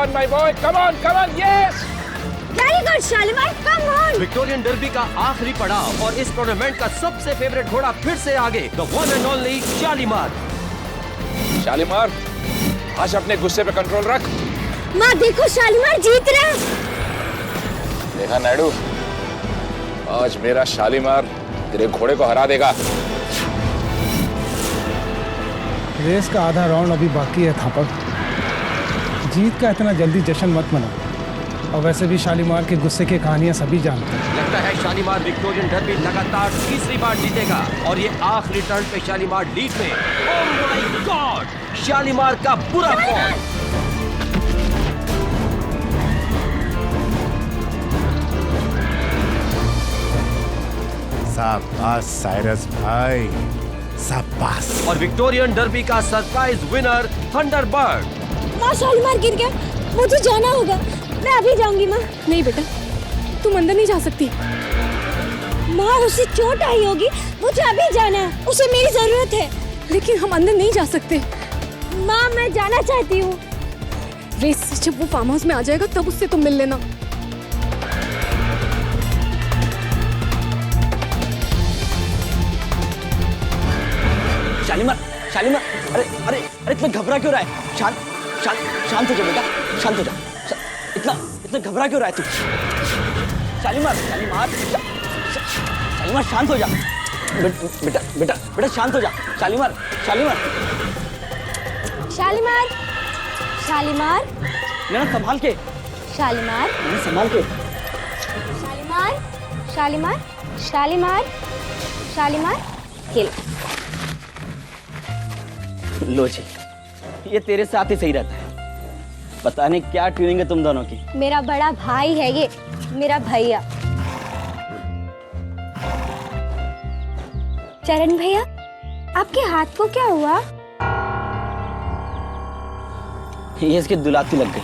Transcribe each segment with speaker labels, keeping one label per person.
Speaker 1: on, my boy. Come on, yes.
Speaker 2: Very good, Shalimar, come on.
Speaker 3: Victorian derby का आखिरी पड़ाव और इस टूर्नामेंट का सबसे फेवरेट घोड़ा फिर से आगे, the one and only Shalimar.
Speaker 1: Shalimar, आज अपने गुस्से पे कंट्रोल रख।
Speaker 2: माँ देखो, शालीमार जीत रहा है।
Speaker 1: देखा नायडू, आज मेरा शालीमार तेरे घोड़े को हरा देगा।
Speaker 4: रेस का आधा राउंड अभी बाकी है थापर। जीत का इतना जल्दी जश्न मत मना। और वैसे भी शालीमार के गुस्से की कहानियां सभी जानते हैं।
Speaker 3: लगता है शालीमार विक्टोरियन डर्बी लगातार तीसरी बार जीतेगा और ये आखिरी टर्न पे शालीमार लीड में। ओह माय गॉड, शालीमार का बुरा फॉल।
Speaker 5: शाबाश साइरस भाई, शाबाश।
Speaker 3: और विक्टोरियन डर्बी का सरप्राइज विनर थंडरबर्ड।
Speaker 2: माँ शालीमार गिर गया, मुझे जाना होगा। मैं अभी जाऊंगी माँ।
Speaker 6: नहीं बेटा, तुम अंदर नहीं जा सकती।
Speaker 2: माँ उसे चोट आई होगी, मुझे अभी जाना है, उसे मेरी जरूरत है।
Speaker 6: लेकिन हम अंदर नहीं जा सकते।
Speaker 2: माँ मैं जाना चाहती हूँ।
Speaker 6: रेस से जब वो फार्म हाउस में आ जाएगा तब उससे तुम मिल लेना।
Speaker 7: शालीमार, शालीमार, अरे अरे अरे इतना घबरा क्यों रहा है? शांत शांत शांत हो जा बेटा, शांत हो जा। इतना इतना घबरा क्यों रहा है तू? शालीमार, शालीमार, शालीमार शांत हो जा। बेटा बेटा बेटा शांत हो जा। शालीमार, शालीमार,
Speaker 2: शालीमार, शालीमार,
Speaker 7: मेरा संभाल के,
Speaker 2: शालीमार,
Speaker 7: मेरा संभाल के।
Speaker 2: शालीमार, शालीमार, शालीमार, शालीमार, खेल।
Speaker 7: लो जी, ये तेरे साथ ही सही रहता है। पता नहीं क्या ट्यूनिंग है तुम दोनों की।
Speaker 2: मेरा बड़ा भाई है ये, मेरा भैया। चरण भैया, आपके हाथ को क्या हुआ?
Speaker 7: ये इसकी दुलाती लग गई।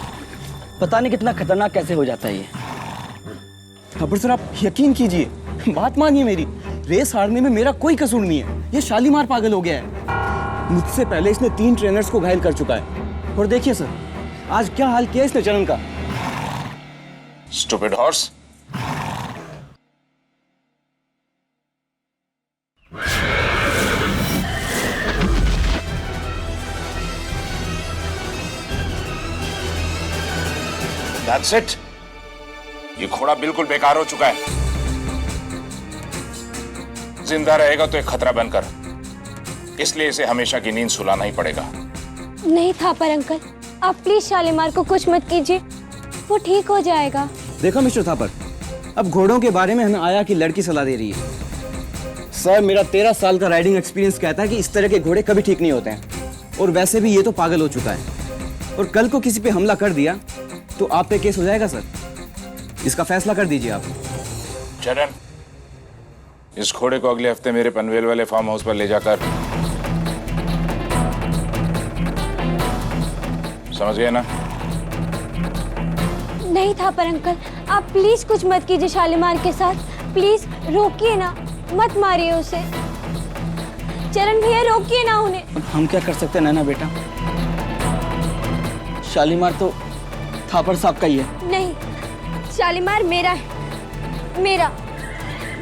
Speaker 7: पता नहीं कितना खतरनाक कैसे हो जाता है ये। पर सर आप यकीन कीजिए, बात मानिए मेरी, रेस हारने में मेरा कोई कसूर नहीं है। ये शालीमार पागल हो गया है। मुझसे पहले इसने 3 ट्रेनर्स को घायल कर चुका है। और देखिए सर, आज क्या हाल किया इसने चरण का।
Speaker 1: Stupid horse. That's it. ये घोड़ा बिल्कुल बेकार हो चुका है। जिंदा रहेगा तो एक खतरा बनकर, इसलिए इसे हमेशा की नींद सुलाना ही पड़ेगा।
Speaker 2: नहीं थापर अंकल, आप प्लीज शालीमार को कुछ मत कीजिए, वो ठीक हो जाएगा।
Speaker 7: देखो मिस्टर थापर, अब घोड़ों के बारे में हमें आया कि लड़की सलाह दे रही है। सर मेरा 13 साल का राइडिंग एक्सपीरियंस कहता है कि इस तरह के घोड़े कभी ठीक नहीं होते हैं। और वैसे भी ये तो पागल हो चुका है। और कल को किसी पे हमला कर दिया तो आप पे केस हो जाएगा सर। इसका फैसला कर दीजिए आप।
Speaker 1: चरण, इस घोड़े को अगले हफ्ते मेरे पनवेल वाले फार्म हाउस पर ले जाकर, समझ गए ना?
Speaker 2: नहीं थापर अंकल, आप प्लीज कुछ मत कीजिए शालीमार के साथ। प्लीज रोकिए ना, मत मारिए उसे। चरण भैया रोकिए ना उन्हें।
Speaker 7: हम क्या कर सकते हैं नैना बेटा? शालीमार तो थापर साहब का ही है।
Speaker 2: नहीं, शालीमार मेरा है, मेरा।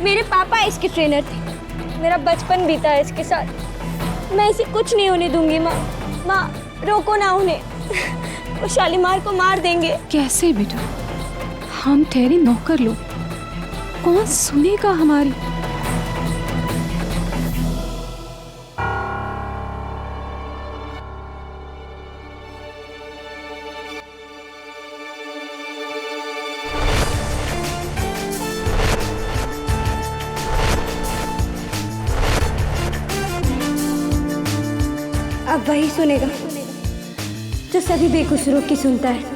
Speaker 2: मेरे पापा इसके ट्रेनर थे। मेरा बचपन बीता है इसके साथ। मैं इसे कुछ नहीं होने दूंगी। माँ, माँ रोको ना उन्हें, वो शालीमार को मार देंगे।
Speaker 6: कैसे बेटा? हम ठहरे नौकर लोग, कौन सुनेगा हमारी?
Speaker 2: अब वही सुनेगा जो सभी बेकसूरों की सुनता है।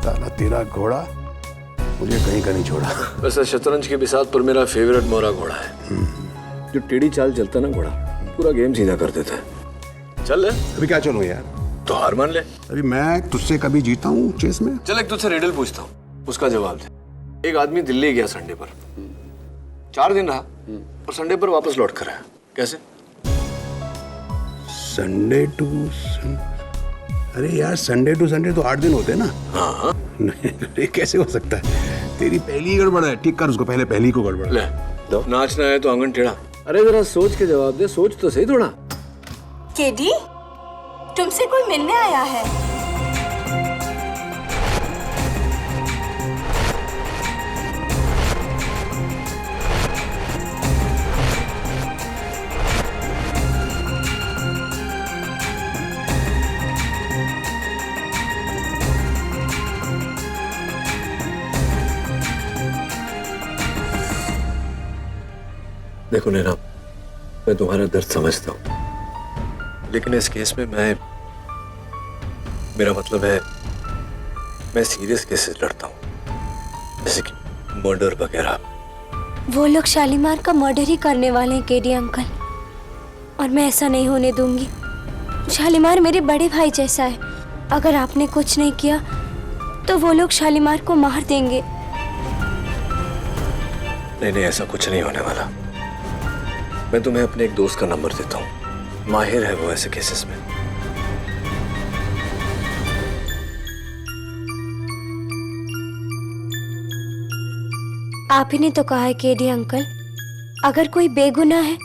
Speaker 5: साला तेरा घोड़ा मुझे कहीं का नहीं छोड़ा।
Speaker 8: वैसे शतरंज के बिसात पर मेरा फेवरेट मोरा घोड़ा है। जो टेढ़ी चाल चलता ना घोड़ा, पूरा गेम सीधा कर देता है। चल
Speaker 5: अभी क्या चलूं यार?
Speaker 8: तो हार मान ले।
Speaker 5: अरे मैं तुझसे कभी जीता हूँ चेस में?
Speaker 8: चल एक तुझसे रिडल पूछता हूँ, उसका जवाब दे। एक आदमी दिल्ली गया संडे पर, 4 दिन रहा और संडे पर वापस लौट कर आया। कैसे?
Speaker 5: संडे टू अरे यार, संडे टू संडे तो 8 दिन होते हैं ना।
Speaker 8: हाँ।
Speaker 5: नहीं, कैसे हो सकता है? तेरी पहली गड़बड़ है, ठीक कर उसको, पहले पहली को गड़बड़।
Speaker 8: ले नाचना है तो आंगन टेढ़ा। अरे जरा सोच के जवाब दे, सोच तो सही थोड़ा।
Speaker 2: केडी, तुमसे कोई मिलने आया है।
Speaker 8: देखो नैना, मैं तुम्हारा दर्द समझता हूँ, लेकिन इस केस में मेरा मतलब है, मैं सीरियस केसेस लड़ता हूँ, जैसे कि मर्डर वगैरह।
Speaker 2: वो लोग शालीमार का मर्डर ही करने वाले हैं केडी अंकल, और मैं ऐसा नहीं होने दूंगी। शालीमार मेरे बड़े भाई जैसा है, अगर आपने कुछ नहीं किया तो वो लोग शालीमार को मार देंगे।
Speaker 8: नहीं, ऐसा कुछ नहीं होने वाला। मैं तुम्हें अपने एक दोस्त का नंबर देता हूँ, माहिर है वो ऐसे केसेस में।
Speaker 2: आप ही ने तो कहा है केडी अंकल, अगर कोई बेगुनाह है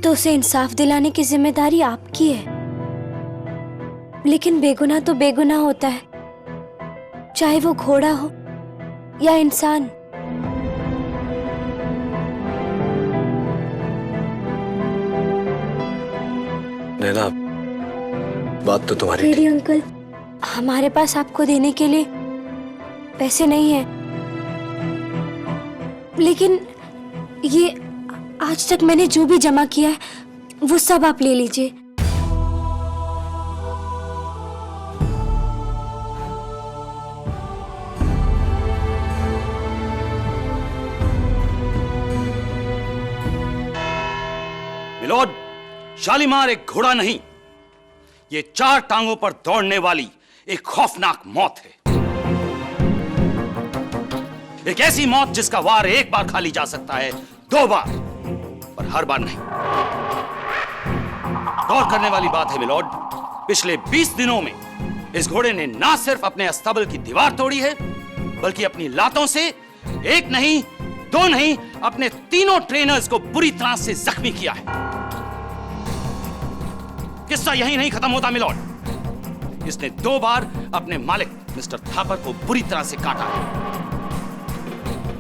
Speaker 2: तो उसे इंसाफ दिलाने की जिम्मेदारी आपकी है। लेकिन बेगुनाह तो बेगुनाह होता है, चाहे वो घोड़ा हो या इंसान।
Speaker 8: नैना, बात तो तुम्हारी
Speaker 2: केडी अंकल, हमारे पास आपको देने के लिए पैसे नहीं है, लेकिन ये आज तक मैंने जो भी जमा किया है वो सब आप ले लीजिए।
Speaker 3: मिलोड, शालीमार एक घोड़ा नहीं, ये 4 टांगों पर दौड़ने वाली एक खौफनाक मौत है। एक ऐसी मौत जिसका वार एक बार खाली जा सकता है, 2 बार, पर हर बार नहीं। गौर करने वाली बात है मिलोड, पिछले 20 दिनों में इस घोड़े ने ना सिर्फ अपने अस्तबल की दीवार तोड़ी है, बल्कि अपनी लातों से 1 नहीं 2 नहीं, अपने 3 ट्रेनर्स को बुरी तरह से जख्मी किया है। किस्सा यहीं नहीं खत्म होता मिलोड, इसने 2 बार अपने मालिक मिस्टर थापर को बुरी तरह से काटा है,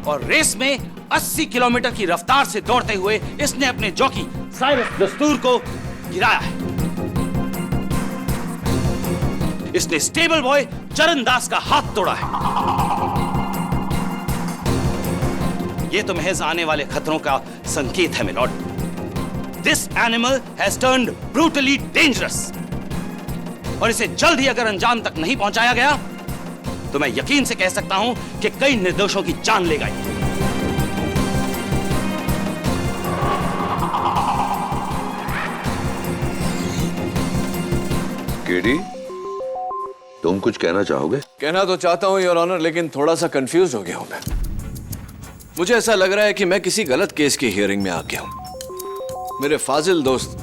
Speaker 3: और रेस में 80 किलोमीटर की रफ्तार से दौड़ते हुए इसने अपने जॉकी साइरस दस्तूर को गिराया है। इसने स्टेबल बॉय चरण दास का हाथ तोड़ा है। यह तो महज आने वाले खतरों का संकेत है milord. This animal has turned brutally dangerous, और इसे जल्द ही अगर अंजाम तक नहीं पहुंचाया गया तो मैं यकीन से कह सकता हूं कि कई निर्दोषों की जान लेगा।
Speaker 9: केडी, तुम कुछ कहना चाहोगे?
Speaker 8: कहना तो चाहता हूं योर ऑनर, लेकिन थोड़ा सा कंफ्यूज हो गया हूं मैं। मुझे ऐसा लग रहा है कि मैं किसी गलत केस की हियरिंग में आ गया हूं। मेरे फाजिल दोस्त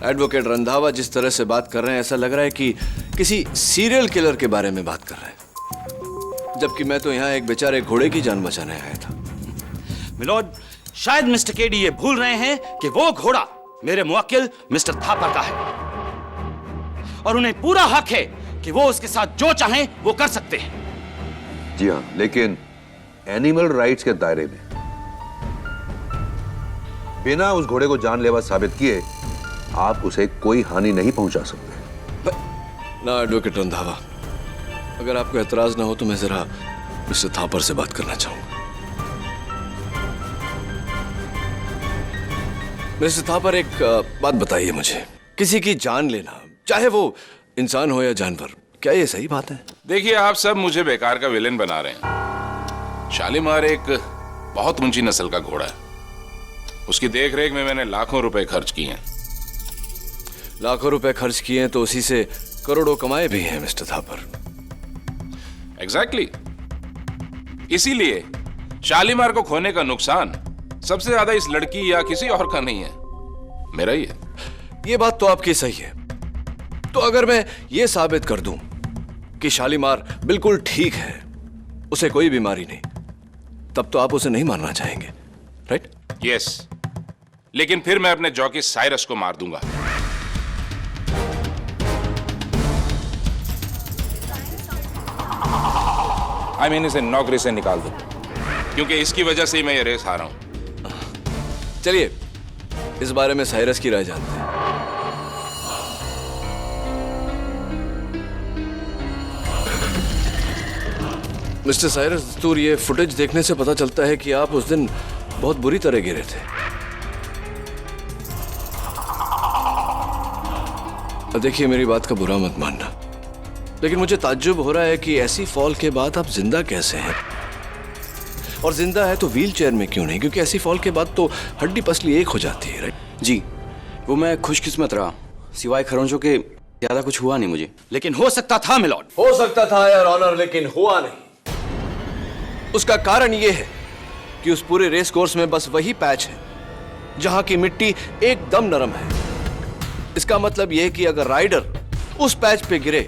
Speaker 8: एडवोकेट रंधावा जिस तरह से बात कर रहे हैं, ऐसा लग रहा है कि किसी सीरियल किलर के बारे में बात कर रहे हैं, जबकि मैं तो यहाँ एक बेचारे घोड़े की जान बचाने आया था।
Speaker 3: मिलोड, शायद मिस्टर केडी ये भूल रहे हैं कि वो घोड़ा मेरे मुवक्किल मिस्टर थापर का है, और उन्हें पूरा हक है कि वो उसके साथ जो चाहें वो कर सकते हैं।
Speaker 9: जी हाँ, लेकिन एनिमल राइट्स के दायरे में, बिना उस घोड़े को जानलेवा साबित किए आप उसे कोई हानि नहीं पहुंचा सकते।
Speaker 8: ना एडवोकेट रंधावा, अगर आपको एतराज ना हो तो मैं जरा मिस्टर थापर से बात करना चाहूंगा। मिस्टर थापर, एक बात बताइए मुझे, किसी की जान लेना, चाहे वो इंसान हो या जानवर, क्या ये सही बात है?
Speaker 1: देखिए, आप सब मुझे बेकार का विलेन बना रहे हैं। शालीमार एक बहुत ऊंची नस्ल का घोड़ा है, उसकी देखरेख में मैंने लाखों रुपए खर्च किए हैं।
Speaker 8: लाखों रुपए खर्च किए हैं तो उसी से करोड़ों कमाए भी हैं मिस्टर थापर।
Speaker 1: एग्जैक्टली इसीलिए शालीमार को खोने का नुकसान सबसे ज्यादा इस लड़की या किसी और का नहीं है, मेरा ही है।
Speaker 8: ये बात तो आपकी सही है। तो अगर मैं ये साबित कर दूं कि शालीमार बिल्कुल ठीक है, उसे कोई बीमारी नहीं, तब तो आप उसे नहीं मारना चाहेंगे, राइट?
Speaker 1: यस, लेकिन फिर मैं अपने जॉकी साइरस को मार दूंगा। आई मीन इसे नौकरी से निकाल दूं, क्योंकि इसकी वजह से ही मैं ये रेस हारा हूं।
Speaker 8: चलिए इस बारे में साइरस की राय जानते हैं। मिस्टर साइरस दस्तूर, ये फुटेज देखने से पता चलता है कि आप उस दिन बहुत बुरी तरह गिरे थे। देखिए मेरी बात का बुरा मत मानना, लेकिन मुझे ताज्जुब हो रहा है कि ऐसी फॉल के बाद आप जिंदा कैसे हैं? और जिंदा है तो व्हील चेयर में क्यों नहीं? क्योंकि ऐसी फॉल के बाद तो हड्डी पसली एक हो जाती है, राइट?
Speaker 7: जी, वो मैं खुशकिस्मत रहा, सिवाय खरोंचों के ज्यादा कुछ हुआ नहीं मुझे।
Speaker 3: लेकिन हो सकता था मिलॉर्ड।
Speaker 8: हो सकता था योर ऑनर, लेकिन हुआ नहीं। उसका कारण यह है कि उस पूरे रेस कोर्स में बस वही पैच है जहां की मिट्टी एकदम नरम है। इसका मतलब यह है कि अगर राइडर उस पैच पे गिरे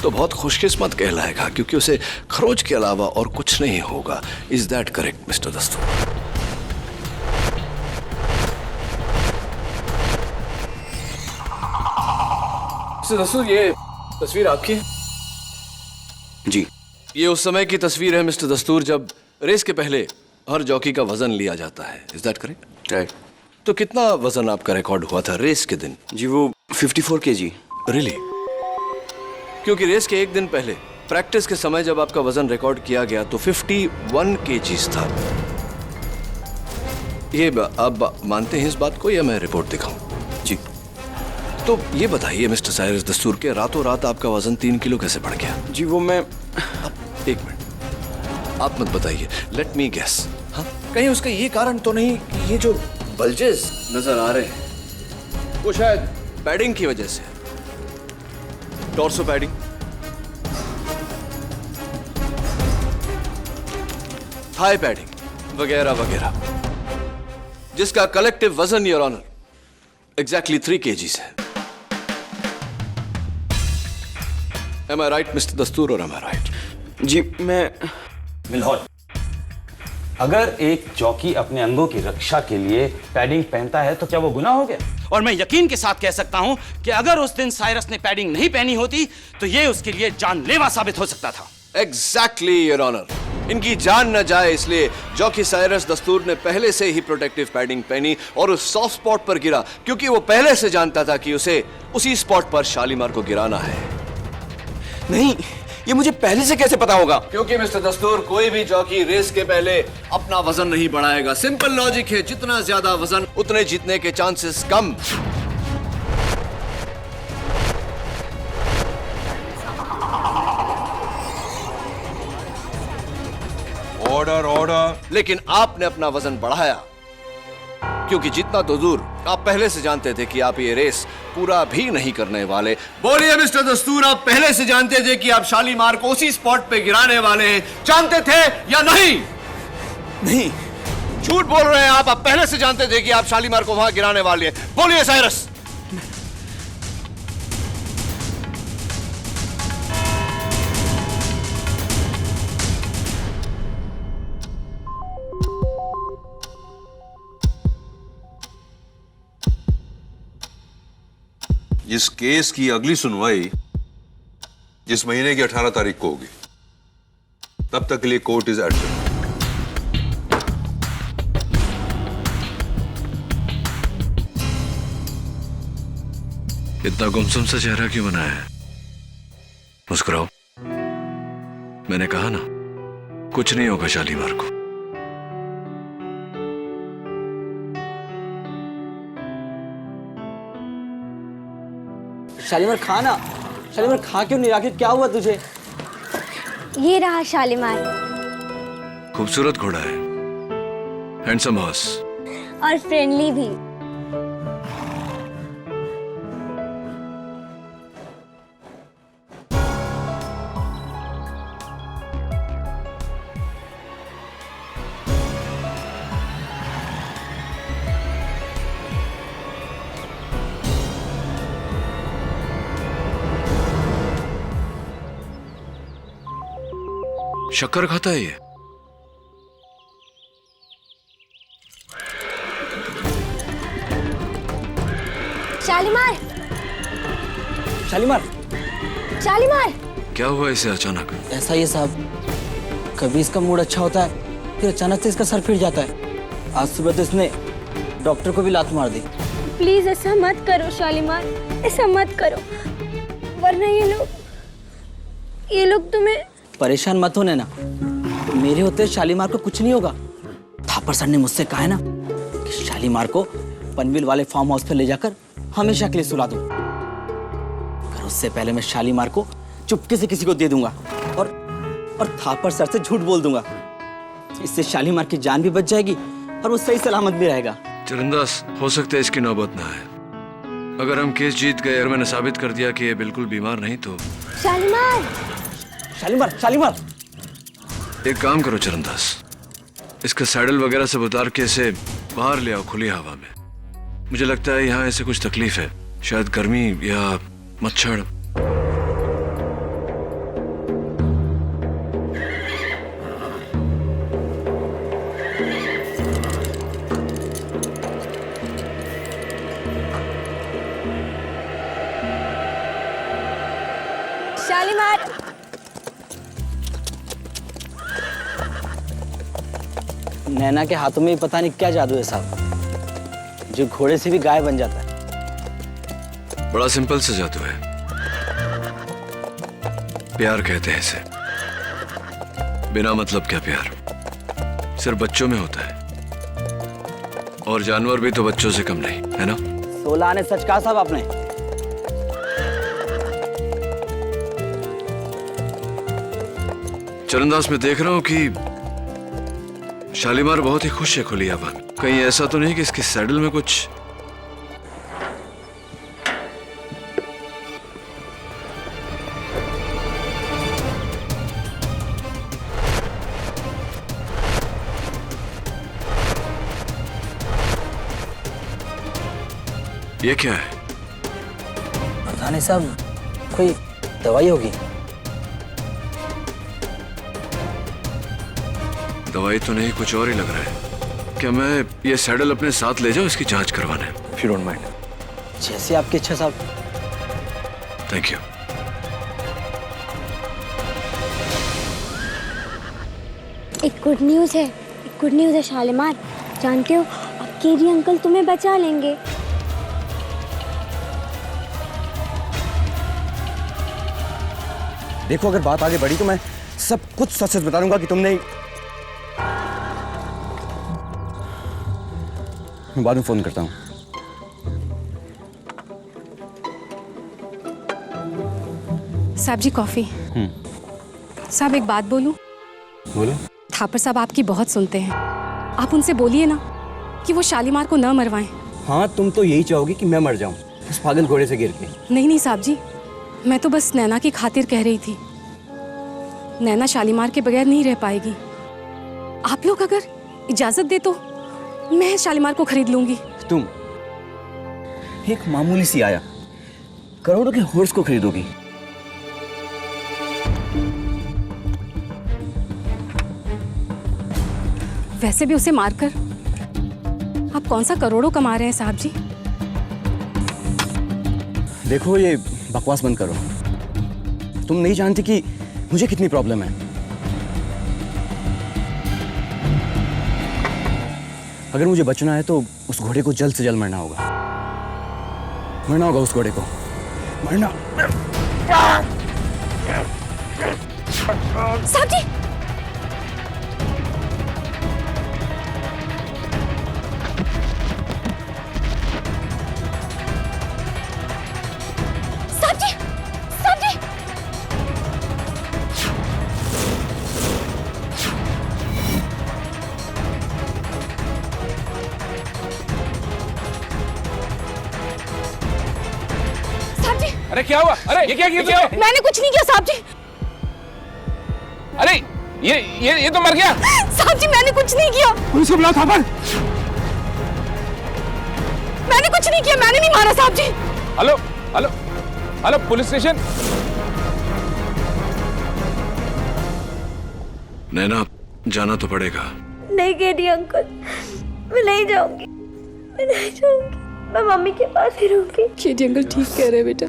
Speaker 8: तो बहुत खुशकिस्मत कहलाएगा, क्योंकि उसे खरोच के अलावा और कुछ नहीं होगा। इज दैट करेक्ट मिस्टर दस्तूर? मिस्टर दस्तूर, ये तस्वीर आपकी है?
Speaker 7: जी,
Speaker 8: ये उस समय की तस्वीर है मिस्टर दस्तूर जब रेस के पहले हर जॉकी का वजन लिया जाता है। Is that correct?
Speaker 7: राइट।
Speaker 8: तो कितना वजन आपका रिकॉर्ड हुआ था रेस के दिन?
Speaker 7: जी वो 54 kg।
Speaker 8: रियली? क्योंकि रेस के एक दिन पहले प्रैक्टिस के समय जब आपका वजन रिकॉर्ड किया गया तो 51 kg था। ये आप मानते हैं इस बात को या मैं रिपोर्ट दिखाऊं?
Speaker 7: जी।
Speaker 8: तो ये बताइए मिस्टर साइरस दस्तूर के रातों रात आपका वजन 3 किलो कैसे बढ़ गया?
Speaker 7: जी वो मैं
Speaker 8: एक मिनट, आप मत बताइए, लेट मी गेस। हाँ, कहीं उसका ये कारण तो नहीं कि ये जो बल्जेस नजर आ रहे हैं वो शायद पैडिंग की वजह से, टॉर्सो पैडिंग, थाई पैडिंग वगैरह वगैरह, जिसका कलेक्टिव वजन योर ऑनर एग्जैक्टली 3 kgs है। Am I right, मिस्टर दस्तूर, और am I right?
Speaker 7: जी मैं
Speaker 3: मिलॉर्ड, अगर एक जॉकी अपने अंगों की रक्षा के लिए पैडिंग पहनता है तो क्या वो गुनाह हो गया? और मैं यकीन के साथ कह सकता हूं कि अगर उस दिन साइरस ने पैडिंग नहीं पहनी होती तो ये उसके लिए जानलेवा साबित हो सकता था।
Speaker 8: एग्जैक्टली योर ऑनर, इनकी जान न जाए इसलिए जॉकी साइरस दस्तूर ने पहले से ही प्रोटेक्टिव पैडिंग पहनी और उस सॉफ्ट स्पॉट पर गिरा, क्योंकि वो पहले से जानता था कि उसे उसी स्पॉट पर शालीमार को गिराना है।
Speaker 7: नहीं, ये मुझे पहले से कैसे पता होगा?
Speaker 8: क्योंकि मिस्टर दस्तूर, कोई भी जॉकी रेस के पहले अपना वजन नहीं बढ़ाएगा। सिंपल लॉजिक है, जितना ज्यादा वजन उतने जीतने के चांसेस कम।
Speaker 9: Order order.
Speaker 8: लेकिन आपने अपना वजन बढ़ाया, क्योंकि जितना तो दूर आप पहले से जानते थे कि आप ये रेस पूरा भी नहीं करने वाले। बोलिए मिस्टर दस्तूर, आप पहले से जानते थे कि आप शालीमार को उसी स्पॉट पे गिराने वाले हैं, जानते थे या नहीं?
Speaker 7: नहीं।
Speaker 8: झूठ बोल रहे हैं आप पहले से जानते थे कि आप शालीमार को वहां गिराने वाले हैं। बोलिए साइरस।
Speaker 9: इस केस की अगली सुनवाई इस महीने की 18 तारीख को होगी। तब तक के लिए कोर्ट इज एडजर्न।
Speaker 8: इतना गुमसुम सा चेहरा क्यों बनाया है? मुस्कुराओ। मैंने कहा ना, कुछ नहीं होगा शालीमार को।
Speaker 7: शालीमार खा ना। शालीमार खा क्यों नहीं? आखिर क्या हुआ तुझे?
Speaker 2: ये रहा शालीमार।
Speaker 8: खूबसूरत घोड़ा है, हैंडसम हॉर्स,
Speaker 2: और फ्रेंडली भी।
Speaker 8: शक्कर खाता है ये?
Speaker 2: शालीमार,
Speaker 7: शालीमार,
Speaker 2: शालीमार।
Speaker 8: क्या हुआ इसे अचानक?
Speaker 7: ऐसा ही है साहब, कभी इसका मूड अच्छा होता है फिर अचानक से इसका सर फिर जाता है। आज सुबह तो इसने डॉक्टर को भी लात मार दी।
Speaker 2: प्लीज ऐसा मत करो शालीमार, ऐसा मत करो, वरना ये लोग तुम्हें।
Speaker 7: परेशान मत होने ना, मेरे होते शालीमार को कुछ नहीं होगा। थापर सर ने मुझसे कहा है ना कि शालीमार को पनवेल वाले फार्म हाउस पर ले जाकर हमेशा के लिए सुला दूं। पर उससे पहले मैं शालीमार को चुपके से किसी को दे दूंगा और थापर सर से झूठ बोल दूंगा। इससे शालीमार की जान भी बच जाएगी और वो सही सलामत भी रहेगा।
Speaker 8: चरणदास, हो सकता है इसकी नौबत ना आए। अगर हम केस जीत गए और मैंने साबित कर दिया कि ये बिल्कुल बीमार नहीं तो।
Speaker 2: शालीमार,
Speaker 7: शालीमार, शालीमार।
Speaker 8: एक काम करो चरणदास, इसका सैडल वगैरह सब उतार के इसे बाहर ले आओ खुली हवा में। मुझे लगता है यहाँ ऐसे कुछ तकलीफ है, शायद गर्मी या मच्छर।
Speaker 2: शालीमार।
Speaker 7: नैना के हाथों में पता नहीं क्या जादू है साहब, जो घोड़े से भी गाय बन जाता है।
Speaker 8: बड़ा सिंपल सा जादू है, प्यार कहते हैं इसे। बिना मतलब क्या प्यार, सिर्फ बच्चों में होता है, और जानवर भी तो बच्चों से कम नहीं है ना।
Speaker 7: 16 आने सच कहा साहब आपने।
Speaker 8: चरणदास, मैं देख रहा हूं कि शालीमार बहुत ही खुश है खुली हवा में। कहीं ऐसा तो नहीं कि इसके सैडल में कुछ। ये क्या है?
Speaker 7: पता नहीं साहब, कोई दवाई होगी।
Speaker 8: दवाई तो नहीं, कुछ और ही लग रहा है। क्या मैं ये सैडल अपने साथ ले जाऊं इसकी जांच करवाने? If you don't mind.
Speaker 7: जैसे आपकी इच्छा साहब।
Speaker 8: Thank you.
Speaker 2: एक गुड न्यूज़ है, एक गुड न्यूज़ है शालीमार। जानते हो, अब केरी अंकल तुम्हें बचा लेंगे।
Speaker 7: देखो, अगर बात आगे बढ़ी तो मैं सब कुछ सच सच बता दूंगा कि तुमने। मैं बाद में फोन करता हूँ।
Speaker 6: साहब जी कॉफी। साहब एक बात बोलूं?
Speaker 5: बोलो।
Speaker 6: थापर साहब आपकी बहुत सुनते हैं, आप उनसे बोलिए ना कि वो शालीमार को न मरवाएं।
Speaker 7: हाँ, तुम तो यही चाहोगी कि मैं मर जाऊं उस पागल घोड़े से गिर के।
Speaker 6: नहीं नहीं साहब जी, मैं तो बस नैना की खातिर कह रही थी। नैना शालीमार के बगैर नहीं रह पाएगी। आप लोग अगर इजाजत दे तो मैं शालीमार को खरीद लूंगी।
Speaker 7: तुम एक मामूली सी आया करोड़ों के हॉर्स को खरीदोगी?
Speaker 6: वैसे भी उसे मारकर आप कौन सा करोड़ों कमा रहे हैं साहब जी?
Speaker 7: देखो, ये बकवास बंद करो। तुम नहीं जानती कि मुझे कितनी प्रॉब्लम है। अगर मुझे बचना है तो उस घोड़े को जल्द से जल्द मरना होगा। मरना होगा उस घोड़े को, मरना।
Speaker 6: साहब जी, साहब जी, साहब जी। साहब जी,
Speaker 1: अरे क्या हुआ? अरे ये क्या किया तुमने?
Speaker 6: मैंने कुछ नहीं किया साहब जी।
Speaker 1: अरे ये तो मर गया।
Speaker 6: साहब जी, मैंने कुछ नहीं किया।
Speaker 4: पुलिस को बुलाओ थापर।
Speaker 6: मैंने कुछ नहीं किया, मैंने नहीं मारा साहब जी।
Speaker 1: Hello hello hello, police station.
Speaker 8: Naina, जाना तो पड़ेगा।
Speaker 2: नहीं केडी अंकल, मैं नहीं जाऊंगी, मैं नहीं जाऊंगी, मैं मम्मी के पास ही रहूंगी।
Speaker 6: केडी अंकल ठीक कह रहे हैं बेटा।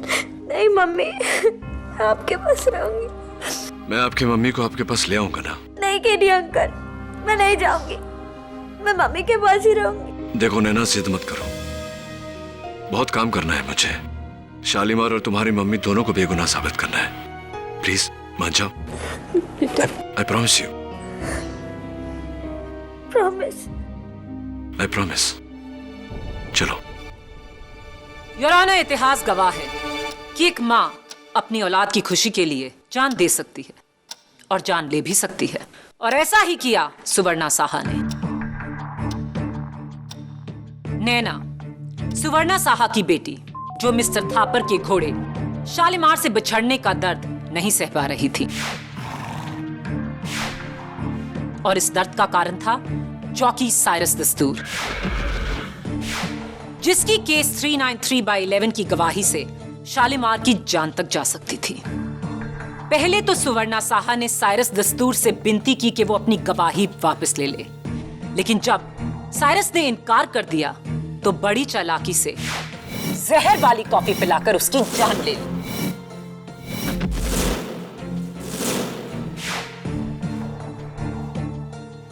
Speaker 2: नहीं मम्मी, मैं आपके पास रहूंगी।
Speaker 8: मैं आपकी मम्मी को आपके पास ले आऊंगा ना।
Speaker 2: नहीं केडी अंकल, मैं नहीं जाऊंगी, मैं मम्मी के पास ही रहूंगी।
Speaker 8: देखो नैना, जिद मत करो, बहुत काम करना है मुझे। शालीमार और तुम्हारी मम्मी दोनों को बेगुनाह साबित करना है। प्लीज मान जाओ। I promise you.
Speaker 2: Promise.
Speaker 8: I promise. चलो।
Speaker 10: योर ऑनर, इतिहास गवाह है कि एक माँ अपनी औलाद की खुशी के लिए जान दे सकती है और जान ले भी सकती है, और ऐसा ही किया सुवर्णा साहा ने। नैना, सुवर्णा साहा की बेटी, जो मिस्टर थापर के घोड़े शालीमार से बिछड़ने का दर्द नहीं सह पा रही थी, और इस दर्द का कारण था चौकी साइरस दस्तूर, जिसकी केस 393/11 की गवाही से शालीमार की जान तक जा सकती थी। पहले तो सुवर्णा साहा ने साइरस दस्तूर से विनती की कि वो अपनी गवाही वापस ले ले, लेकिन जब साइरस ने इनकार कर दिया तो बड़ी चालाकी से जहर वाली कॉफी पिलाकर उसकी जान ले ली।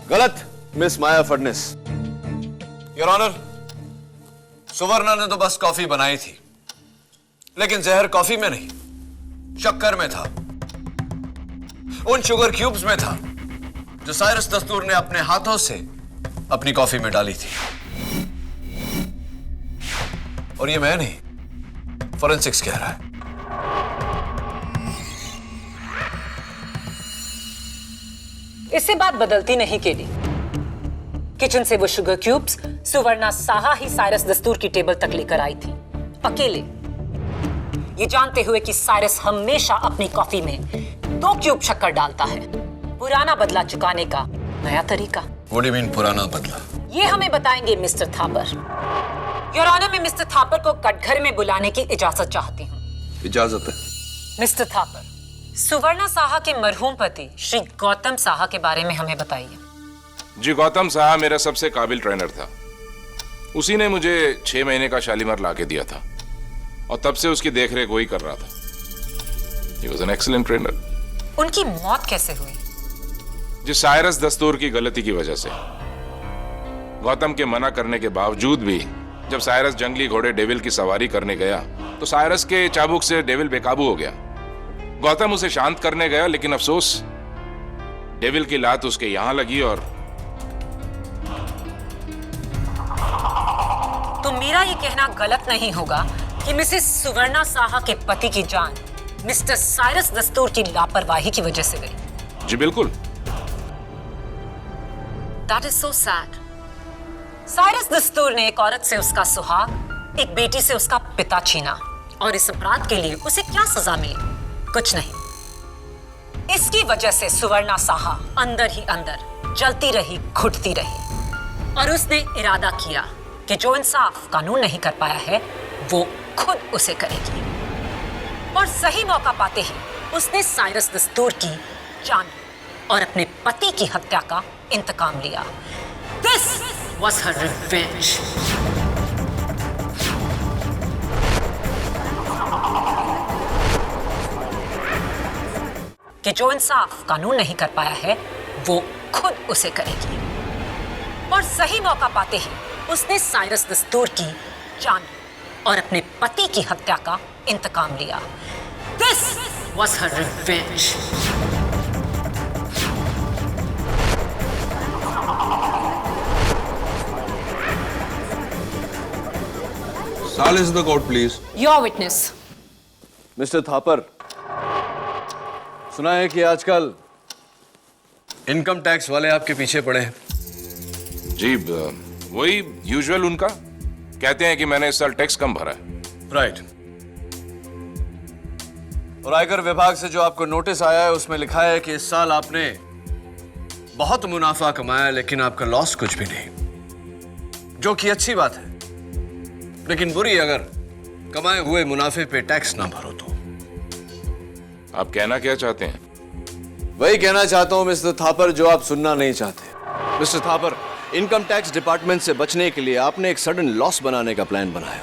Speaker 8: गलत, miss Maya Phadnis. Your honour, सुवर्णा ने तो बस कॉफी बनाई थी, लेकिन जहर कॉफी में नहीं, शक्कर में था, उन शुगर क्यूब्स में था जो साइरस दस्तूर ने अपने हाथों से अपनी कॉफी में डाली थी। और ये मैं नहीं, फोरेंसिक्स कह रहा है।
Speaker 10: इससे बात बदलती नहीं केडी। किचन से वो शुगर क्यूब्स सुवर्णा साहा ही साइरस दस्तूर की टेबल तक लेकर आई थी, अकेले, ये जानते हुए कि साइरस हमेशा अपनी कॉफी में 2 क्यूब शक्कर डालता है। पुराना बदला चुकाने का नया तरीका।
Speaker 8: What do you mean, पुराना बदला?
Speaker 10: ये हमें बताएंगे मिस्टर थापर। योर ऑनर, मैं मिस्टर थापर को कटघरे में बुलाने की इजाजत चाहती हूँ।
Speaker 9: इजाजत है।
Speaker 10: मिस्टर थापर, सुवर्णा साहा के मरहूम पति श्री गौतम साहा के बारे में हमें बताइए।
Speaker 1: जी, गौतम साहा मेरा सबसे काबिल ट्रेनर था। उसी ने मुझे 6 महीने का शालीमार लाके दिया था, और तब से उसकी देखरेख वही कर रहा था। He was an excellent trainer.
Speaker 10: उनकी मौत कैसे हुई?
Speaker 1: जिस साइरस दस्तूर की गलती की वजह से। गौतम के मना करने के बावजूद भी जब साइरस जंगली घोड़े डेविल की सवारी करने गया तो साइरस के चाबुक से डेविल बेकाबू हो गया। गौतम उसे शांत करने गया, लेकिन अफसोस डेविल की लात उसके यहां लगी। और
Speaker 10: तो मेरा ये कहना गलत नहीं होगा कि मिसेस सुवर्णा साहा के पति की जान मिस्टर साइरस दस्तूर की लापरवाही की वजह से गई।
Speaker 1: जी बिल्कुल।
Speaker 10: That is so sad. Cyrus दस्तूर ने एक औरत से उसका सुहाग, एक बेटी से उसका पिता छीना, और इस अपराध के लिए उसे क्या सजा मिली? कुछ नहीं। इसकी वजह से सुवर्णा साहा अंदर ही अंदर जलती रही, घुटती रही, और उसने इरादा किया कि जो इंसाफ कानून नहीं कर पाया है वो खुद उसे करेगी। और सही मौका पाते ही उसने साइरस दस्तूर की जान और अपने पति की हत्या का इंतकाम लिया। This was her revenge. कि जो इंसाफ कानून नहीं कर पाया है वो खुद उसे करेगी। और सही मौका पाते ही उसने साइरस दस्तूर की जान और अपने पति की हत्या का इंतकाम लिया। This was her revenge.
Speaker 9: Silence in the court, please.
Speaker 10: Your witness.
Speaker 8: Mister Thapar, सुना है कि आजकल इनकम टैक्स वाले आपके पीछे पड़े हैं।
Speaker 1: जी, वही यूजुअल उनका। कहते हैं कि मैंने इस साल टैक्स कम भरा है।
Speaker 8: राइट। और आयकर विभाग से जो आपको नोटिस आया है उसमें लिखा है कि इस साल आपने बहुत मुनाफा कमाया, लेकिन आपका लॉस कुछ भी नहीं, जो कि अच्छी बात है, लेकिन बुरी अगर कमाए हुए मुनाफे पे टैक्स ना भरो तो।
Speaker 1: आप कहना क्या चाहते हैं?
Speaker 8: वही कहना चाहता हूं मिस्टर थापर जो आप सुनना नहीं चाहते। Mister Thapar, income tax department से बचने के लिए आपने एक सडन लॉस बनाने का प्लान बनाया,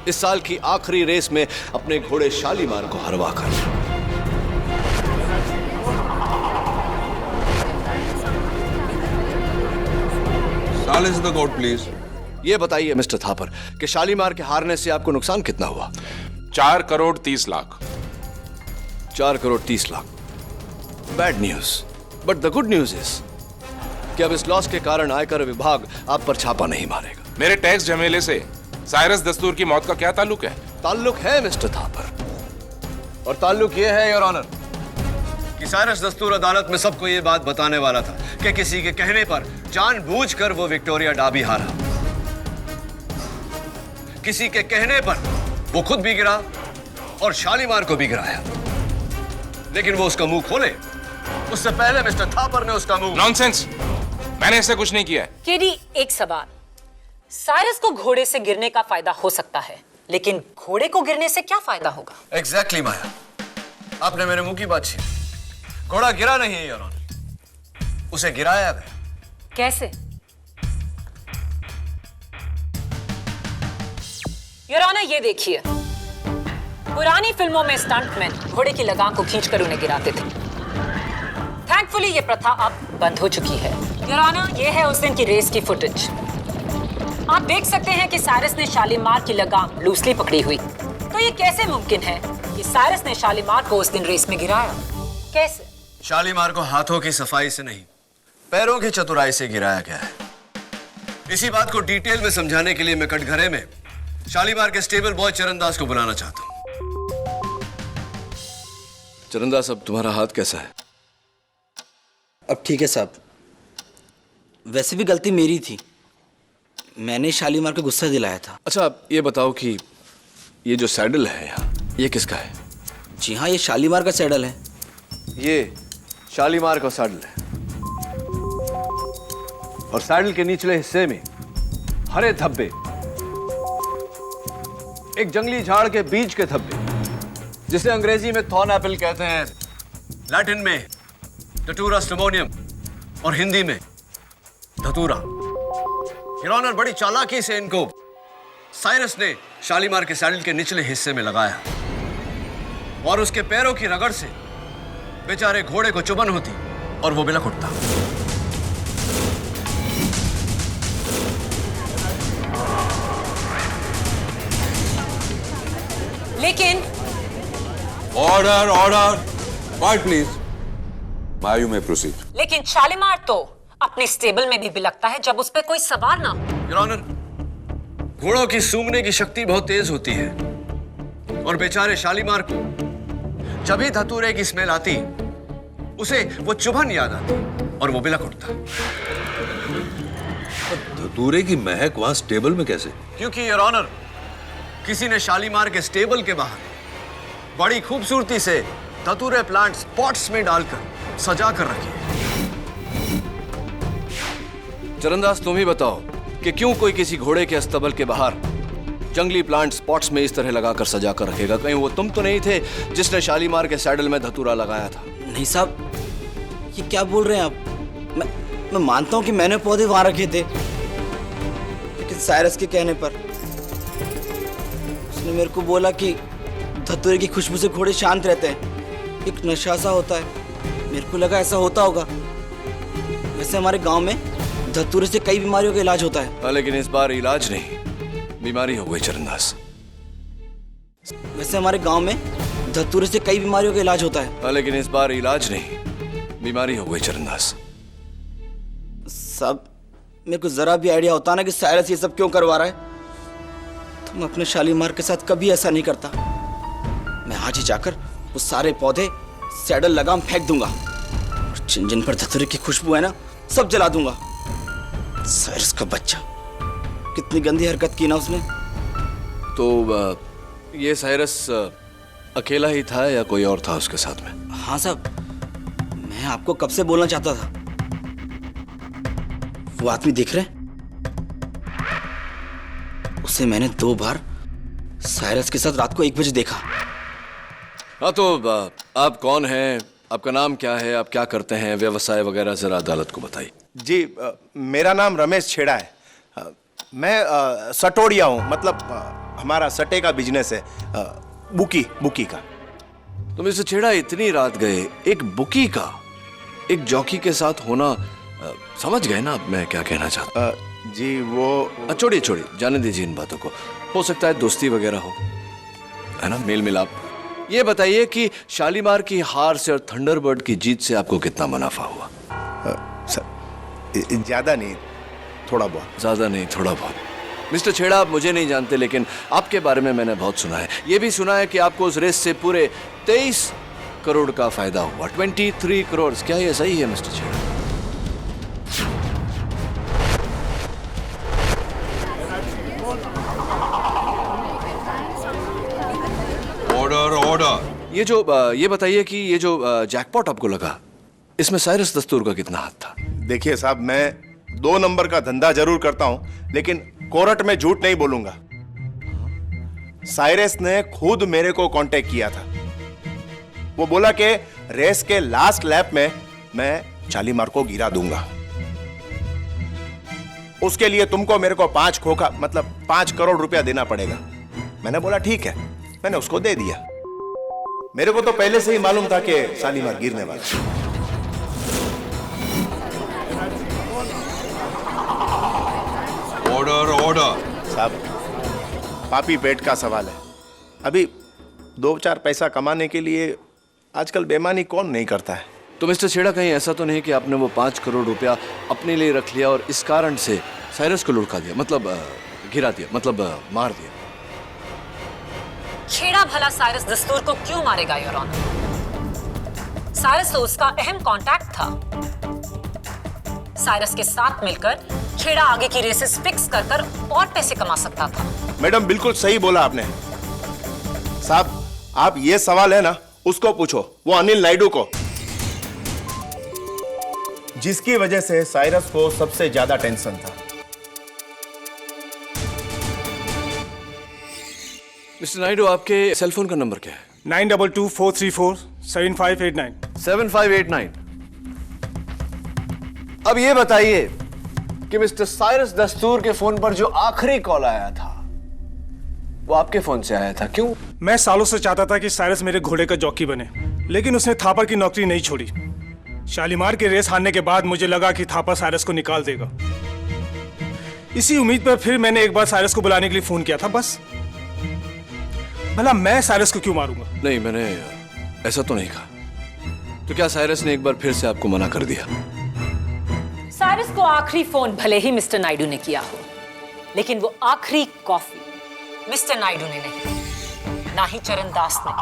Speaker 8: इस साल की आखिरी रेस में अपने घोड़े शालीमार को हरवा कर।
Speaker 9: Silence the court please.
Speaker 8: ये बताइए मिस्टर थापर कि शालीमार के हारने से आपको नुकसान कितना हुआ?
Speaker 1: 4 crore 30 lakh.
Speaker 8: 4 crore 30 lakh. Bad news, but the good news is कि अब इस लॉस के कारण आयकर विभाग आप पर छापा नहीं मारेगा।
Speaker 1: मेरे टैक्स झमेले से साइरस दस्तूर की मौत का क्या ताल्लुक है?
Speaker 8: ताल्लुक है मिस्टर थापर, और ताल्लुक यह है योर ऑनर कि साइरस दस्तूर अदालत में सबको यह बात बताने वाला था कि किसी के कहने पर जानबूझकर वो विक्टोरिया डार्बी हारा। किसी के कहने पर वो खुद भी गिरा और शालीमार को भी गिराया, लेकिन वो उसका मुंह खोले उससे पहले मिस्टर थापर ने उसका मुंह।
Speaker 1: नॉनसेंस, मैंने ऐसा कुछ नहीं किया है।
Speaker 10: केडी, एक सवाल। साइरस को घोड़े से गिरने का फायदा हो सकता है, लेकिन घोड़े को गिरने से क्या फायदा होगा?
Speaker 8: एग्जैक्टली माया, आपने मेरे मुंह की बात छीनी। घोड़ा गिरा नहीं है योर ऑनर, उसे गिराया गया।
Speaker 10: कैसे? योर ऑनर, ये देखिए, पुरानी फिल्मों में स्टंटमैन घोड़े की लगाम को खींचकर उन्हें गिराते थे। थैंकफुली ये प्रथा अब बंद हो चुकी है। योर ऑनर, ये है उस दिन की रेस की फुटेज। आप देख सकते हैं कि साइरस ने शालीमार की लगाम लूसली पकड़ी हुई। तो ये कैसे मुमकिन है कि साइरस ने शालीमार को उस दिन रेस में गिराया? कैसे?
Speaker 8: शालीमार को हाथों की सफाई से नहीं, पैरों की चतुराई से गिराया गया है। इसी बात को डिटेल में समझाने के लिए मैं कटघरे में शालीमार के स्टेबल बॉय चरणदास को बुलाना चाहता हूं। चरणदास, अब तुम्हारा हाथ कैसा है?
Speaker 7: अब ठीक है साहब। वैसे भी गलती मेरी थी, मैंने शालीमार को गुस्सा दिलाया था।
Speaker 8: अच्छा, ये बताओ कि ये जो सैडल है यहाँ, ये किसका है?
Speaker 7: जी हाँ, ये शालीमार का सैडल है।
Speaker 8: ये शालीमार का सैडल है, और सैडल के निचले हिस्से में हरे धब्बे, एक जंगली झाड़ के बीज के धब्बे, जिसे अंग्रेजी में थॉर्न एपल कहते हैं, लैटिन में टटूरा स्टिमोनियम और हिंदी में धतूरा। योर ऑनर, बड़ी चालाकी से इनको साइरस ने शालीमार के सैडल के निचले हिस्से में लगाया, और उसके पैरों की रगड़ से बेचारे घोड़े को चुभन होती और वो बिलख उठता।
Speaker 10: लेकिन
Speaker 9: ऑर्डर, ऑर्डर, क्वाइट प्लीज। मायू में प्रोसीड।
Speaker 10: लेकिन शालीमार तो अपने स्टेबल में भी बिलखता है जब उस पर कोई सवार ना हो।
Speaker 8: योर ऑनर, घोड़ों की सूंघने की शक्ति बहुत तेज होती है, और बेचारे शालीमार को जब भी धतूरे की स्मेल आती उसे वो चुभन याद आती और वो बिलख उठता।
Speaker 9: धतूरे की महक वहां स्टेबल में कैसे?
Speaker 8: क्योंकि योर ऑनर, किसी ने शालीमार के स्टेबल के बाहर बड़ी खूबसूरती से धतूरे प्लांट पॉट्स में डालकर सजा कर रखी है। चरणदास, तुम ही बताओ कि क्यों कोई किसी घोड़े के अस्तबल के बाहर जंगली प्लांट स्पॉट्स में इस तरह लगाकर सजा कर रखेगा? कहीं वो तुम तो नहीं थे जिसने शालीमार के सैडल में धतूरा लगाया था?
Speaker 7: नहीं साहब, ये क्या बोल रहे हैं आप? मैं मानता हूं कि मैंने पौधे वहां रखे थे, लेकिन साइरस के कहने पर उसने मेरे को बोला कि धतूरे की खुशबू से घोड़े शांत रहते हैं, एक नशा सा होता है। मेरे को लगा ऐसा होता होगा। वैसे हमारे गांव में धतूरे से कई बीमारियों का इलाज होता है।
Speaker 8: लेकिन इस बार इलाज नहीं, बीमारी हो गई चरणदास।
Speaker 7: वैसे हमारे गांव में धतूरे से कई बीमारियों का इलाज होता है।
Speaker 8: लेकिन इस बार इलाज नहीं, बीमारी हो गई चरणदास।
Speaker 7: साहब, मेरे को जरा भी आइडिया होता ना कि साइरस ये सब क्यों करवा रहा है, तो मैं अपने शालीमार के साथ कभी ऐसा नहीं करता। मैं आज ही जाकर वो सारे पौधे, सैडल, लगाम फेंक दूंगा, और जिन जिन पर धतूरे की खुशबू है ना, सब जला दूंगा। साइरस का बच्चा, कितनी गंदी हरकत की ना उसने।
Speaker 8: तो ये साइरस अकेला ही था या कोई और था उसके साथ में?
Speaker 7: हाँ साहब, मैं आपको कब से बोलना चाहता था। वो आदमी दिख रहे, उसे मैंने 2 बार साइरस के साथ रात को 1 बजे देखा।
Speaker 8: हाँ, तो आप कौन हैं, आपका नाम क्या है, आप क्या करते हैं, व्यवसाय वगैरह जरा अदालत को बताइए।
Speaker 11: जी मेरा नाम रमेश छेड़ा है। मैं सटोड़िया हूँ, मतलब हमारा सटे का बिजनेस है, बुकी का।
Speaker 8: तो मिस्टर छेड़ा, इतनी रात गए एक बुकी का एक जॉकी के साथ होना, समझ गए ना आप मैं क्या कहना चाहता हूँ?
Speaker 11: जी वो
Speaker 8: छोड़िए जाने दीजिए इन बातों को। हो सकता है दोस्ती वगैरह हो, है ना, मेल मिलाप। ये बताइए कि शालीमार की हार से और थंडरबर्ड की जीत से आपको कितना मुनाफा हुआ?
Speaker 11: ज्यादा नहीं, थोड़ा बहुत।
Speaker 8: ज्यादा नहीं, थोड़ा बहुत। मिस्टर छेड़ा, आप मुझे नहीं जानते, लेकिन आपके बारे में मैंने बहुत सुना है। ये भी सुना है कि आपको उस रेस से पूरे 23 करोड़ का फायदा हुआ। 23 करोड़, क्या ये सही है मिस्टर छेड़ा?
Speaker 9: Order order.
Speaker 8: ये बताइए कि ये जो जैकपॉट आपको लगा, इसमें साइरस दस्तूर का कितना हाथ था?
Speaker 11: देखिए साहब, मैं 2 नंबर का धंधा जरूर करता हूं, लेकिन कोर्ट में झूठ नहीं बोलूंगा। साइरस ने खुद मेरे को कांटेक्ट किया था। वो बोला कि रेस के लास्ट लैप में मैं शालीमार को गिरा दूंगा। उसके लिए तुमको मेरे को 5 करोड़ रुपया देना पड़ेगा। मैंने बोला ठीक है, मैंने उसको दे दिया। मेरे को तो पहले से ही मालूम था कि शालीमार गिरने वाला है।
Speaker 9: Order order.
Speaker 11: साहब, पापी पेट का सवाल है। अभी 2-4 पैसा कमाने के लिए आजकल बेईमानी कौन नहीं करता है।
Speaker 8: तो मिस्टर छेड़ा, कहीं ऐसा तो नहीं कि आपने वो 5 करोड़ रुपया अपने लिए रख लिया और इस कारण से साइरस को लुढ़का दिया, मतलब गिरा दिया, मतलब मार दिया?
Speaker 10: छेड़ा भला साइरस दस्तूर को क्यों मारेगा योर ऑनर? साइरस तो उसका अहम कांटेक्ट था। साइरस के साथ मिलकर छेड़ा आगे की रेसेस फिक्स कर और पैसे कमा सकता था।
Speaker 11: मैडम बिल्कुल सही बोला आपने। साहब, आप ये सवाल है ना, उसको पूछो, वो अनिल नायडू को, जिसकी वजह से साइरस को सबसे ज्यादा टेंशन था।
Speaker 8: मिस्टर नायडू, आपके सेल फोन का नंबर क्या है?
Speaker 4: 9224347589।
Speaker 8: 7589। अब ये बताइए कि मिस्टर साइरस दस्तूर के फोन पर जो आखिरी कॉल आया था वो आपके फोन से आया था, क्यों?
Speaker 4: मैं सालों से चाहता था कि साइरस मेरे घोड़े का जॉकी बने, लेकिन उसने थापर की नौकरी नहीं छोड़ी। शालीमार के रेस हारने के बाद मुझे लगा कि थापर साइरस को निकाल देगा। इसी उम्मीद पर फिर मैंने एक बार साइरस को बुलाने के लिए फोन किया था, बस। भला मैं साइरस को क्यों मारूंगा?
Speaker 8: नहीं, मैंने ऐसा तो नहीं कहा। तो क्या साइरस ने एक बार फिर से आपको मना कर दिया?
Speaker 10: साइरस को आखिरी फोन भले ही मिस्टर नायडू ने किया हो, लेकिन वो आखिरी कॉफी मिस्टर नायडू ने नहीं, ना ही चरण दास ने,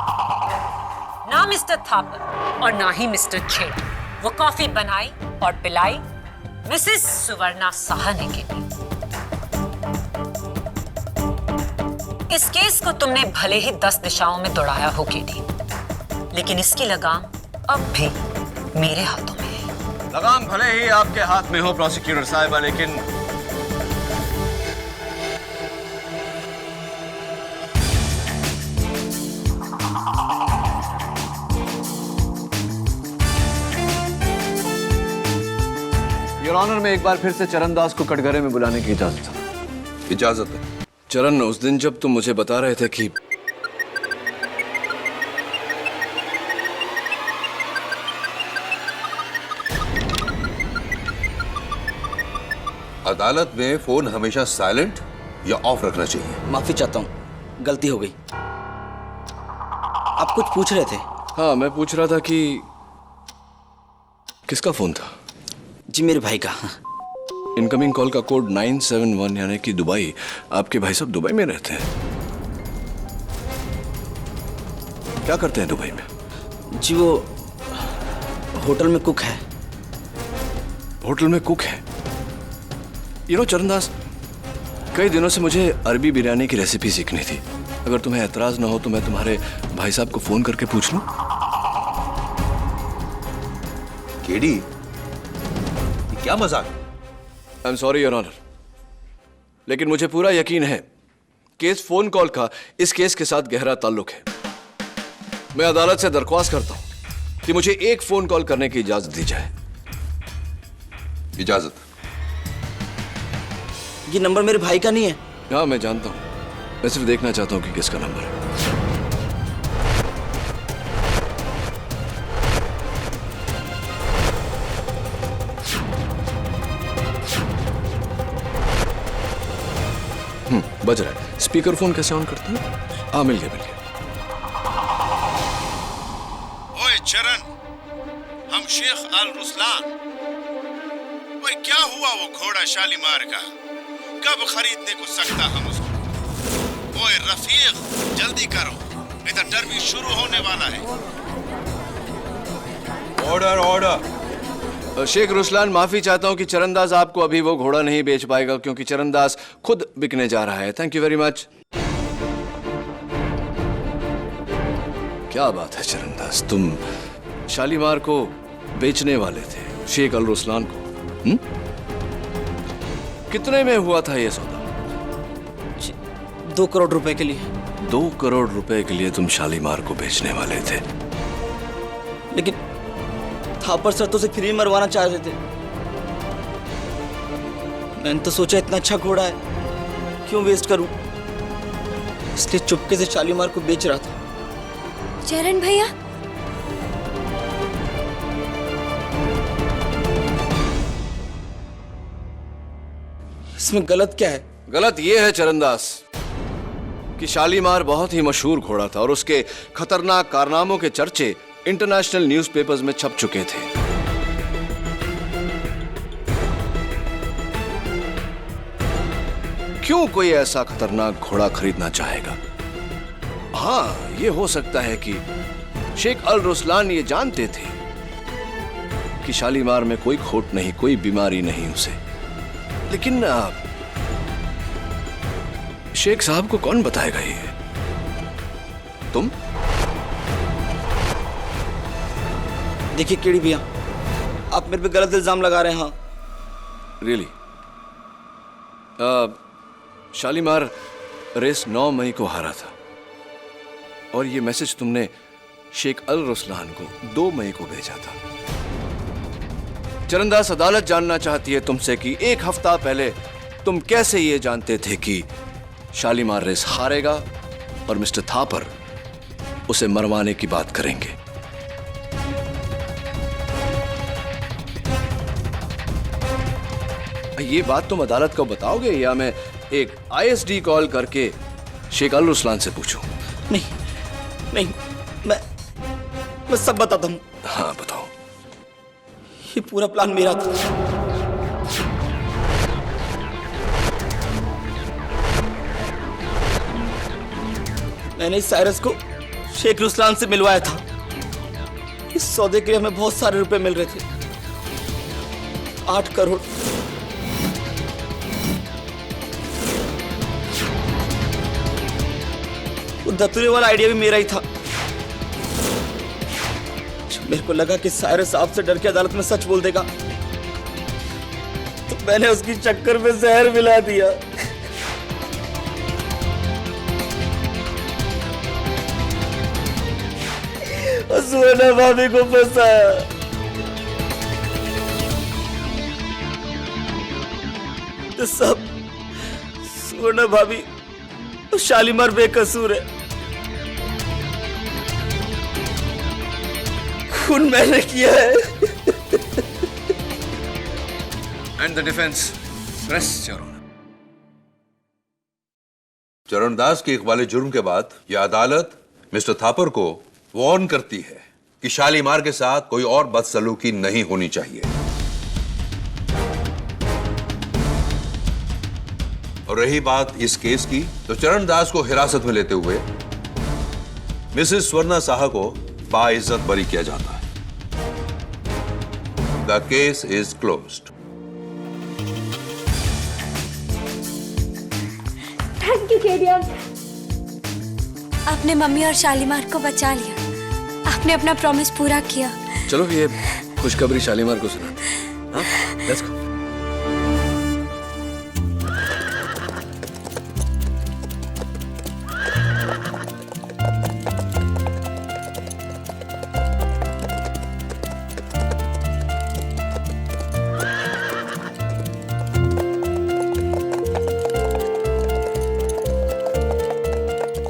Speaker 10: ना मिस्टर थापर और ना ही मिस्टर छेड़ा। वो कॉफी बनाई और पिलाई मिसेस सुवर्णा साहनी के लिए। इस केस को तुमने भले ही 10 दिशाओं में दौड़ाया हो केडी, लेकिन इसकी लगाम अब भी मेरे हाथों में है।
Speaker 8: लगाम भले ही आपके हाथ में हो प्रोसिक्यूटर साहिबा, लेकिन योर ऑनर, में एक बार फिर से चरणदास को कटघरे में बुलाने की इजाजत है।
Speaker 9: इजाजत है।
Speaker 8: चरण, उस दिन जब तुम मुझे बता रहे थे कि
Speaker 9: अदालत में फोन हमेशा साइलेंट या ऑफ रखना चाहिए?
Speaker 7: माफी चाहता हूँ, गलती हो गई। आप कुछ पूछ रहे थे?
Speaker 8: हाँ, मैं पूछ रहा था कि किसका फोन था?
Speaker 7: जी, मेरे भाई का।
Speaker 8: इनकमिंग कॉल का कोड 971, यानी कि दुबई। आपके भाई साहब दुबई में रहते हैं? क्या करते हैं दुबई में?
Speaker 7: जी, वो होटल में कुक है।
Speaker 8: होटल में कुक है? चरणदास, कई दिनों से मुझे अरबी बिरयानी की रेसिपी सीखनी थी। अगर तुम्हें एतराज ना हो तो मैं तुम्हारे भाई साहब को फोन करके पूछ लूं?
Speaker 9: केडी, क्या मजाक?
Speaker 8: I am sorry your honour, लेकिन मुझे पूरा यकीन है कि इस फोन कॉल का इस केस के साथ गहरा ताल्लुक है। मैं अदालत से दरख्वास्त करता हूं कि मुझे एक फोन कॉल करने की इजाजत दी जाए।
Speaker 9: इजाजत?
Speaker 7: ये नंबर मेरे भाई का नहीं है।
Speaker 8: हाँ मैं जानता हूं, मैं सिर्फ देखना चाहता हूं कि किसका नंबर है। बज रहा है। स्पीकर फोन कैसे ऑन करते हैं? हाँ मिल गया।
Speaker 11: ओए चरण, हम शेख अल रुसलान। ओए क्या हुआ वो घोड़ा शालीमार का? कब खरीदने को सकता हम उसको? ओए रफीक जल्दी करो, इधर डर्बी शुरू होने वाला है।
Speaker 9: Order order.
Speaker 8: शेख रुसलान, माफी चाहता हूं कि चरणदास आपको अभी वो घोड़ा नहीं बेच पाएगा क्योंकि चरणदास खुद बिकने जा रहा है। Thank you very much. क्या बात है चरणदास, तुम शालीमार को बेचने वाले थे शेख अल रुसलान को? कितने में हुआ था ये सौदा?
Speaker 7: 2 करोड़ रुपए के लिए।
Speaker 8: 2 करोड़ रुपए के लिए तुम शालीमार को बेचने वाले थे?
Speaker 7: लेकिन थापर सर तो उसे फ्री मरवाना चाहते थे। मैंने तो सोचा इतना अच्छा घोड़ा है, क्यों वेस्ट करूं, इसलिए चुपके से शालीमार को बेच रहा था।
Speaker 2: चरण भैया,
Speaker 7: इसमें गलत क्या है?
Speaker 8: गलत ये है चरणदास कि शालीमार बहुत ही मशहूर घोड़ा था और उसके खतरनाक कारनामों के चर्चे इंटरनेशनल न्यूज़पेपर्स में छप चुके थे। क्यों कोई ऐसा खतरनाक घोड़ा खरीदना चाहेगा? हाँ, ये हो सकता है कि शेख अल रुसलान ये जानते थे कि शालीमार में कोई खोट नहीं, कोई बीमारी नहीं उसे। लेकिन शेख साहब को कौन बताएगा ये? तुम?
Speaker 7: देखिए केड़ी भैया, आप मेरे पे गलत इल्जाम लगा रहे हैं। हाँ
Speaker 8: रियली? शालीमार रेस 9 मई को हारा था और ये मैसेज तुमने शेख अल रुसलान को 2 मई को भेजा था। चरणदास, अदालत जानना चाहती है तुमसे कि 1 हफ्ता पहले तुम कैसे ये जानते थे कि शालीमार रेस हारेगा और मिस्टर थापर उसे मरवाने की बात करेंगे। ये बात तुम अदालत को बताओगे या मैं एक ISD कॉल करके शेख अल रुसलान से पूछूं?
Speaker 7: नहीं, मैं सब बताता हूं।
Speaker 8: हाँ बताओ।
Speaker 7: ये पूरा प्लान मेरा था। मैंने इस साइरस को शेख रुसलान से मिलवाया था। इस सौदे के लिए हमें बहुत सारे रुपए मिल रहे थे, 8 करोड़। वो दतुरे वाला आइडिया भी मेरा ही था। जब मेरे को लगा कि साइरस आपसे डर के अदालत में सच बोल देगा, तो मैंने उसकी चक्कर में जहर मिला दिया। और सुवर्णा भाभी को फंसाया। तो सब सुवर्णा भाभी और शालीमार बेकसूर है। खून मैंने किया है।
Speaker 8: And the defence rest your honour.
Speaker 9: Charandas के इकबाल जुर्म के बाद यह अदालत मिस्टर थापर को वार्न करती है कि शालीमार के साथ कोई और बदसलूकी नहीं होनी चाहिए। और रही बात इस केस की, तो चरणदास को हिरासत में लेते हुए मिसेस स्वर्णा साहा को बाइज्जत बरी किया जाता है। The case is closed.
Speaker 2: Thank you KD uncle, आपने मम्मी और शालीमार को बचा लिया। आपने अपना प्रॉमिस पूरा किया।
Speaker 8: चलो ये खुशखबरी शालीमार को सुना। हाँ लेट्स गो।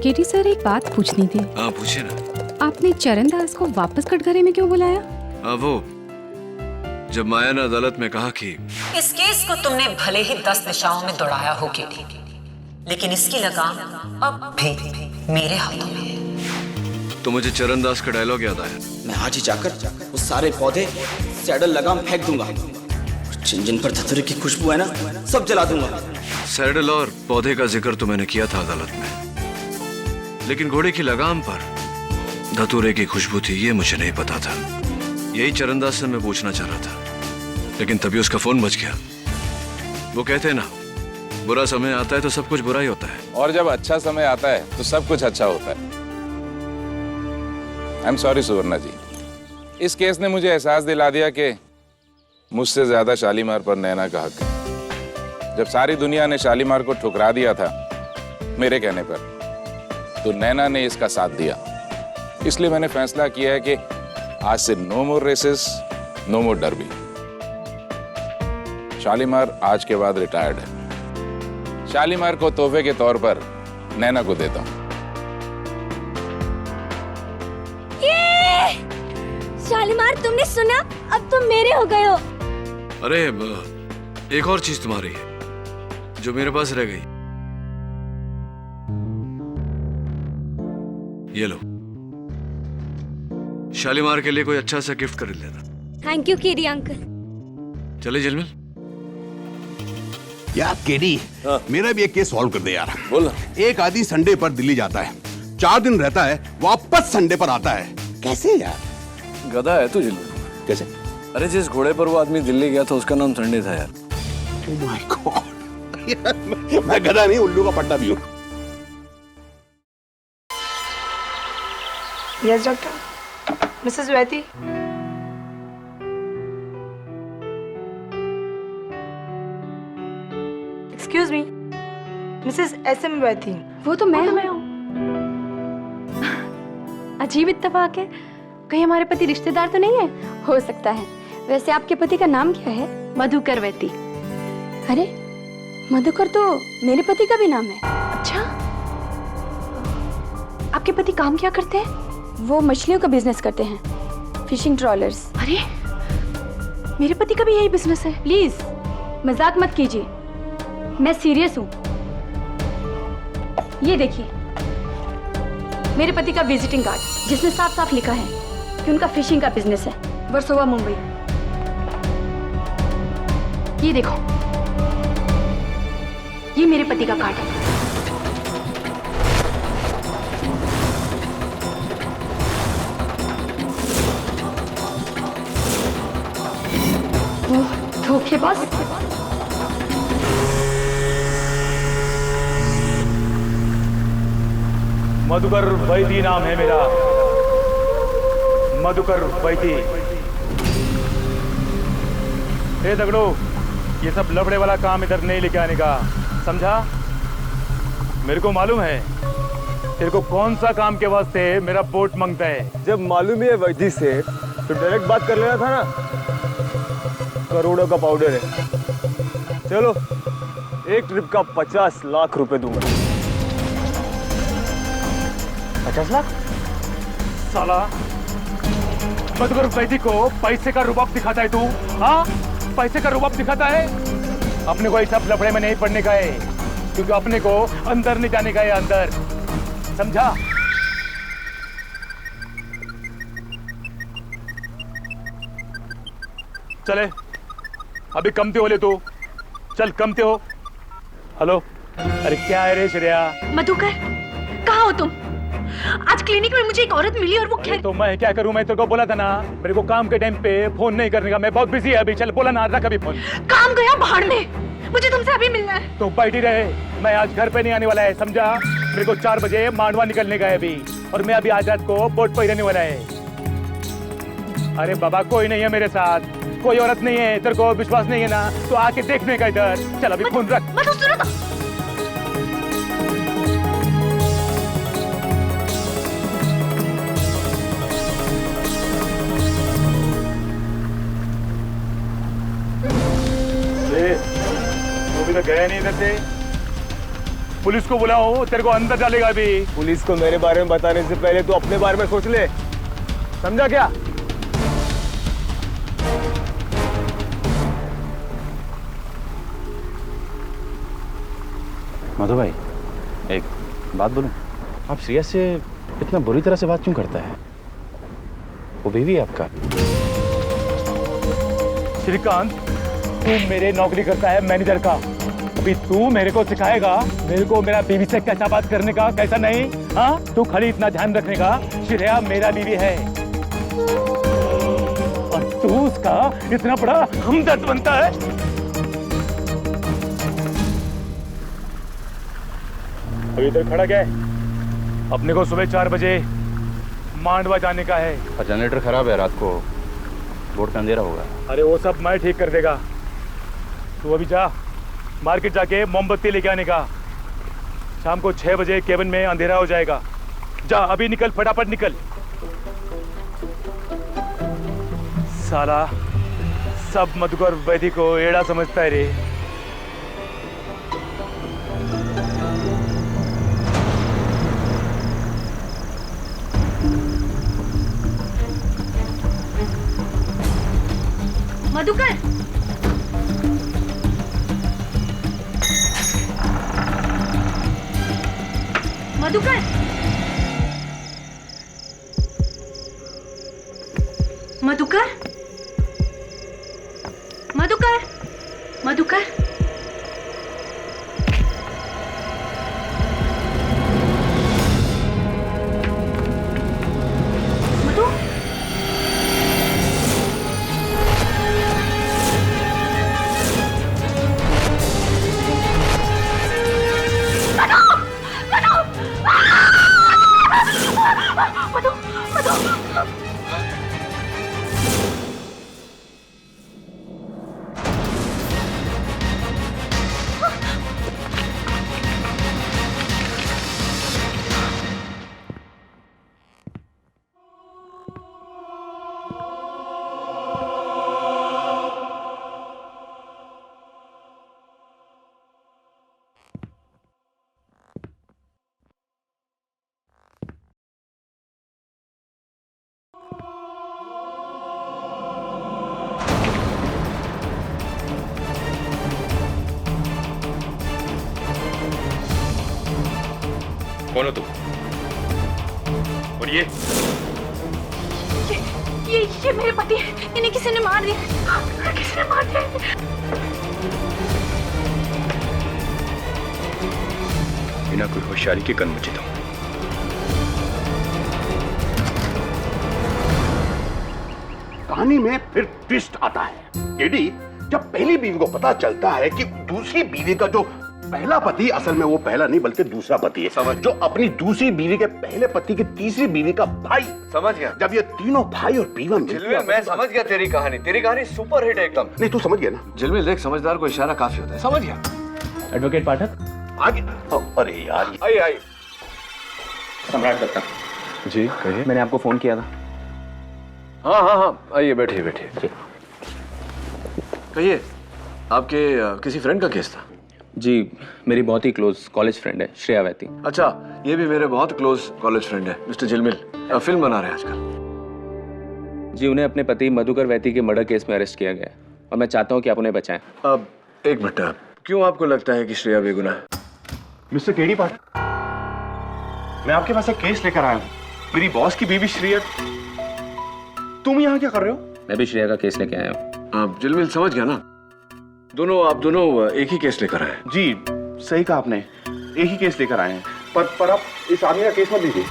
Speaker 6: केटी सर, एक बात पूछनी थी।
Speaker 8: हाँ पूछिए ना।
Speaker 6: आपने चरणदास को वापस कटघरे में क्यों बुलाया?
Speaker 8: वो जब माया ने अदालत में कहा कि
Speaker 10: इस केस को तुमने भले ही 10 दिशाओं में दौड़ाया हो केटी, लेकिन इसकी लगाम अब भी मेरे हाथों में है।
Speaker 8: तो मुझे चरणदास का डायलॉग याद आया।
Speaker 7: मैं आज ही जाकर वो सारे पौधे सैडल लगाम फेंक दूंगा। जिन जिन पर धतूरे की खुशबू है ना, सब जला दूंगा।
Speaker 8: सैडल और पौधे का जिक्र तो मैंने किया था अदालत में, लेकिन घोड़े की लगाम पर धतूरे की खुशबू थी ये मुझे नहीं पता था। यही चरणदास से मैं पूछना चाह रहा था, लेकिन तभी उसका फोन बज गया। वो कहते हैं ना, बुरा समय आता है तो सब कुछ बुरा ही होता है,
Speaker 1: और जब अच्छा समय आता है तो सब कुछ अच्छा होता है। आई एम सॉरी सुवर्णा जी, इस केस ने मुझे एहसास दिला दिया कि मुझसे ज्यादा शालीमार पर नैना का हक है। जब सारी दुनिया ने शालीमार को ठुकरा दिया था मेरे कहने पर, तो नैना ने इसका साथ दिया। इसलिए मैंने फैसला किया है कि आज से नो मोर रेसेस, नो मोर डरबी। शालीमार आज के बाद रिटायर्ड है। शालीमार को तोहफे के तौर पर नैना को देता हूं।
Speaker 2: शालीमार, तुमने सुना? अब तुम मेरे हो गए हो।
Speaker 8: अरे एक और चीज तुम्हारी है जो मेरे पास रह गई। ये लो, शालीमार के लिए कोई अच्छा सा गिफ्ट खरीद लेना।
Speaker 2: Thank you KD uncle.
Speaker 8: चले झिलमिल।
Speaker 5: यार केडी, मेरा भी एक केस सॉल्व कर दे यार।
Speaker 8: बोल।
Speaker 5: एक आदमी संडे पर दिल्ली जाता है, 4 दिन रहता है, वापस संडे पर आता है। कैसे यार?
Speaker 8: गधा है तू झिलमिल।
Speaker 5: कैसे?
Speaker 8: अरे जिस घोड़े पर वो आदमी दिल्ली गया था उसका नाम संडे था यार।
Speaker 5: Oh my God! यार, मैं गधा नहीं, उल्लू का पट्टा भी हूँ।
Speaker 12: Yes doctor. मिसेस वैती। एक्सक्यूज मी, मिसेस SM वैती।
Speaker 6: वो तो मैं हूँ। अजीब इत्तेफाक है, कहीं हमारे पति रिश्तेदार तो नहीं है?
Speaker 2: हो सकता है। वैसे आपके पति का नाम क्या है?
Speaker 6: मधुकर वैती।
Speaker 2: अरे, मधुकर तो मेरे पति का भी नाम है।
Speaker 6: अच्छा, आपके पति काम क्या करते हैं?
Speaker 2: वो मछलियों का बिजनेस करते हैं, फिशिंग ट्रॉलर्स।
Speaker 6: अरे, मेरे पति का भी यही बिजनेस है।
Speaker 2: प्लीज मजाक मत कीजिए, मैं सीरियस हूँ। ये देखिए मेरे पति का विजिटिंग कार्ड, जिसमें साफ साफ लिखा है कि उनका फिशिंग का बिजनेस है, वर्सोवा, मुंबई। ये देखो, ये मेरे पति का कार्ड है। वो धोखेबाज।
Speaker 4: मधुकर वैदी नाम है मेरा, मधुकर वैदी। ए दगड़ो, ये सब लफड़े वाला काम इधर नहीं लेके आने का, समझा? मेरे को मालूम है तेरे को कौन सा काम के वास्ते मेरा वोट मांगता है।
Speaker 13: जब मालूम ही है वैदी से तो डायरेक्ट बात कर लेना था ना। करोड़ों का पाउडर है। चलो, एक ट्रिप का 50 लाख रुपए दूंगा।
Speaker 4: 50 लाख? साला, मधुकर वैदी को पैसे का रुबाब दिखाता है तू? हाँ, पैसे का रुबाब दिखाता है। अपने को इस सब लफड़े में नहीं पड़ने का है, क्योंकि अपने को अंदर नहीं जाने का है, अंदर, समझा? चले, अभी कमते हो ले तू, चल कमते हो। हेलो, अरे क्या है रे श्रेया?
Speaker 6: मधुकर, कहाँ हो तुम? आज क्लिनिक में मुझे एक औरत मिली और वो
Speaker 4: तो मैं क्या करूं? मैं तेरे को बोला था ना, मेरे को काम के टाइम पे फोन नहीं करने का, मैं बहुत बिजी है अभी। चल बोला ना, रख अभी फोन।
Speaker 6: काम गया भाड़ में, मुझे तुमसे अभी मिलना है।
Speaker 4: तो बैठी रहे, मैं आज घर पे नहीं आने वाला है, समझा? मेरे को 4 बजे मांडवा निकलने का है अभी, और मैं अभी आज रात को बोट पर ही रहने वाला है। अरे बाबा, कोई नहीं है मेरे साथ, कोई औरत नहीं है। तेरे को विश्वास नहीं है ना, तो आके देखने का इधर। चल अभी फोन रख। वो भी तो गया नहीं इधर से।
Speaker 13: पुलिस को बुलाओ, तेरे को अंदर डालेगा अभी। पुलिस को मेरे बारे में बताने से पहले तू अपने बारे में सोच ले, समझा क्या?
Speaker 7: मधु भाई, एक बात बोलूं? आप श्रेया से इतना बुरी तरह से बात क्यों करता है? वो बीवी है आपका।
Speaker 13: श्रीकांत, तू मेरे नौकरी करता है मैनेजर का। अभी तू मेरे को सिखाएगा मेरे को मेरा बीवी से कैसा बात करने का, कैसा नहीं? हाँ, तू खाली इतना ध्यान रखने का, श्रेया मेरा बीवी है और तू उसका इतना बड़ा हमदर्द बनता है। अभी इधर खड़ा क्या है? अपने को सुबह 4 बजे मांडवा जाने का है।
Speaker 7: और जनरेटर खराब है, रात को बोर्ड का अंधेरा होगा।
Speaker 13: अरे वो सब मैं ठीक कर देगा, तू अभी जा मार्केट जाके मोमबत्ती लेके आने का। शाम को 6 बजे केबिन में अंधेरा हो जाएगा। जा अभी निकल, फटाफट निकल। साला सब मधुकर वैदी को एड़ा समझता है रे।
Speaker 2: मधुकर, मधुकर, मधुकर, मधुकर, मधुकर, मधु,
Speaker 13: कौन हो तू? और ये
Speaker 2: मेरे पति हैं। इन्हें किसी ने मार दिया, किसी ने मार दिया।
Speaker 13: बिना कोई होशियारी के कन बचे।
Speaker 5: कहानी में फिर ट्विस्ट आता है। एडी, जब पहली बीवी को पता चलता है कि दूसरी बीवी का जो पहला पति असल में वो पहला नहीं बल्कि दूसरा पति है, समझ, जो अपनी दूसरी बीवी के पहले पति की तीसरी बीवी का भाई।
Speaker 8: समझ गया।
Speaker 5: जब ये तीनों भाई और बीवा
Speaker 8: जिलमिल, मैं समझ गया तेरी कहानी सुपर हिट एकदम।
Speaker 5: नहीं, तू समझ गया ना?
Speaker 8: जिलमिल देख, समझदार को इशारा काफी होता है। समझ गया।
Speaker 7: एडवोकेट पाठक
Speaker 5: आगे। अरे यार,
Speaker 8: आई
Speaker 7: सम्राट दत्ता
Speaker 8: जी, कहिए।
Speaker 7: मैंने आपको फोन किया था।
Speaker 8: हाँ, आइए, बैठिए। कहिए, आपके किसी फ्रेंड का केस था?
Speaker 7: जी, मेरी बहुत ही क्लोज कॉलेज फ्रेंड है श्रेया वैती।
Speaker 8: अच्छा, ये भी मेरे बहुत क्लोज कॉलेज फ्रेंड है मिस्टर जिलमिल। फिल्म बना रहे हैं आजकल।
Speaker 7: जी, उन्हें अपने पति मधुकर वैती के मर्डर केस में अरेस्ट किया गया है और मैं चाहता हूँ कि आप उन्हें बचाएं।
Speaker 8: अब एक मिनट, क्यों आपको लगता है कि श्रेया बेगुनाह है?
Speaker 13: मिस्टर केडी पाठक, मैं आपके पास एक केस लेकर आया हूँ। मेरी बॉस की बीवी श्रेया। तुम यहाँ क्या कर रहे हो?
Speaker 7: मैं भी श्रेया का केस लेके आया हूँ।
Speaker 8: जिलमिल समझ गया ना, आप दोनों एक ही केस लेकर आए।
Speaker 13: जी, सही कहा आपने, एक ही केस लेकर आए हैं। पर आप इस आदमी का केस मत लीजिए।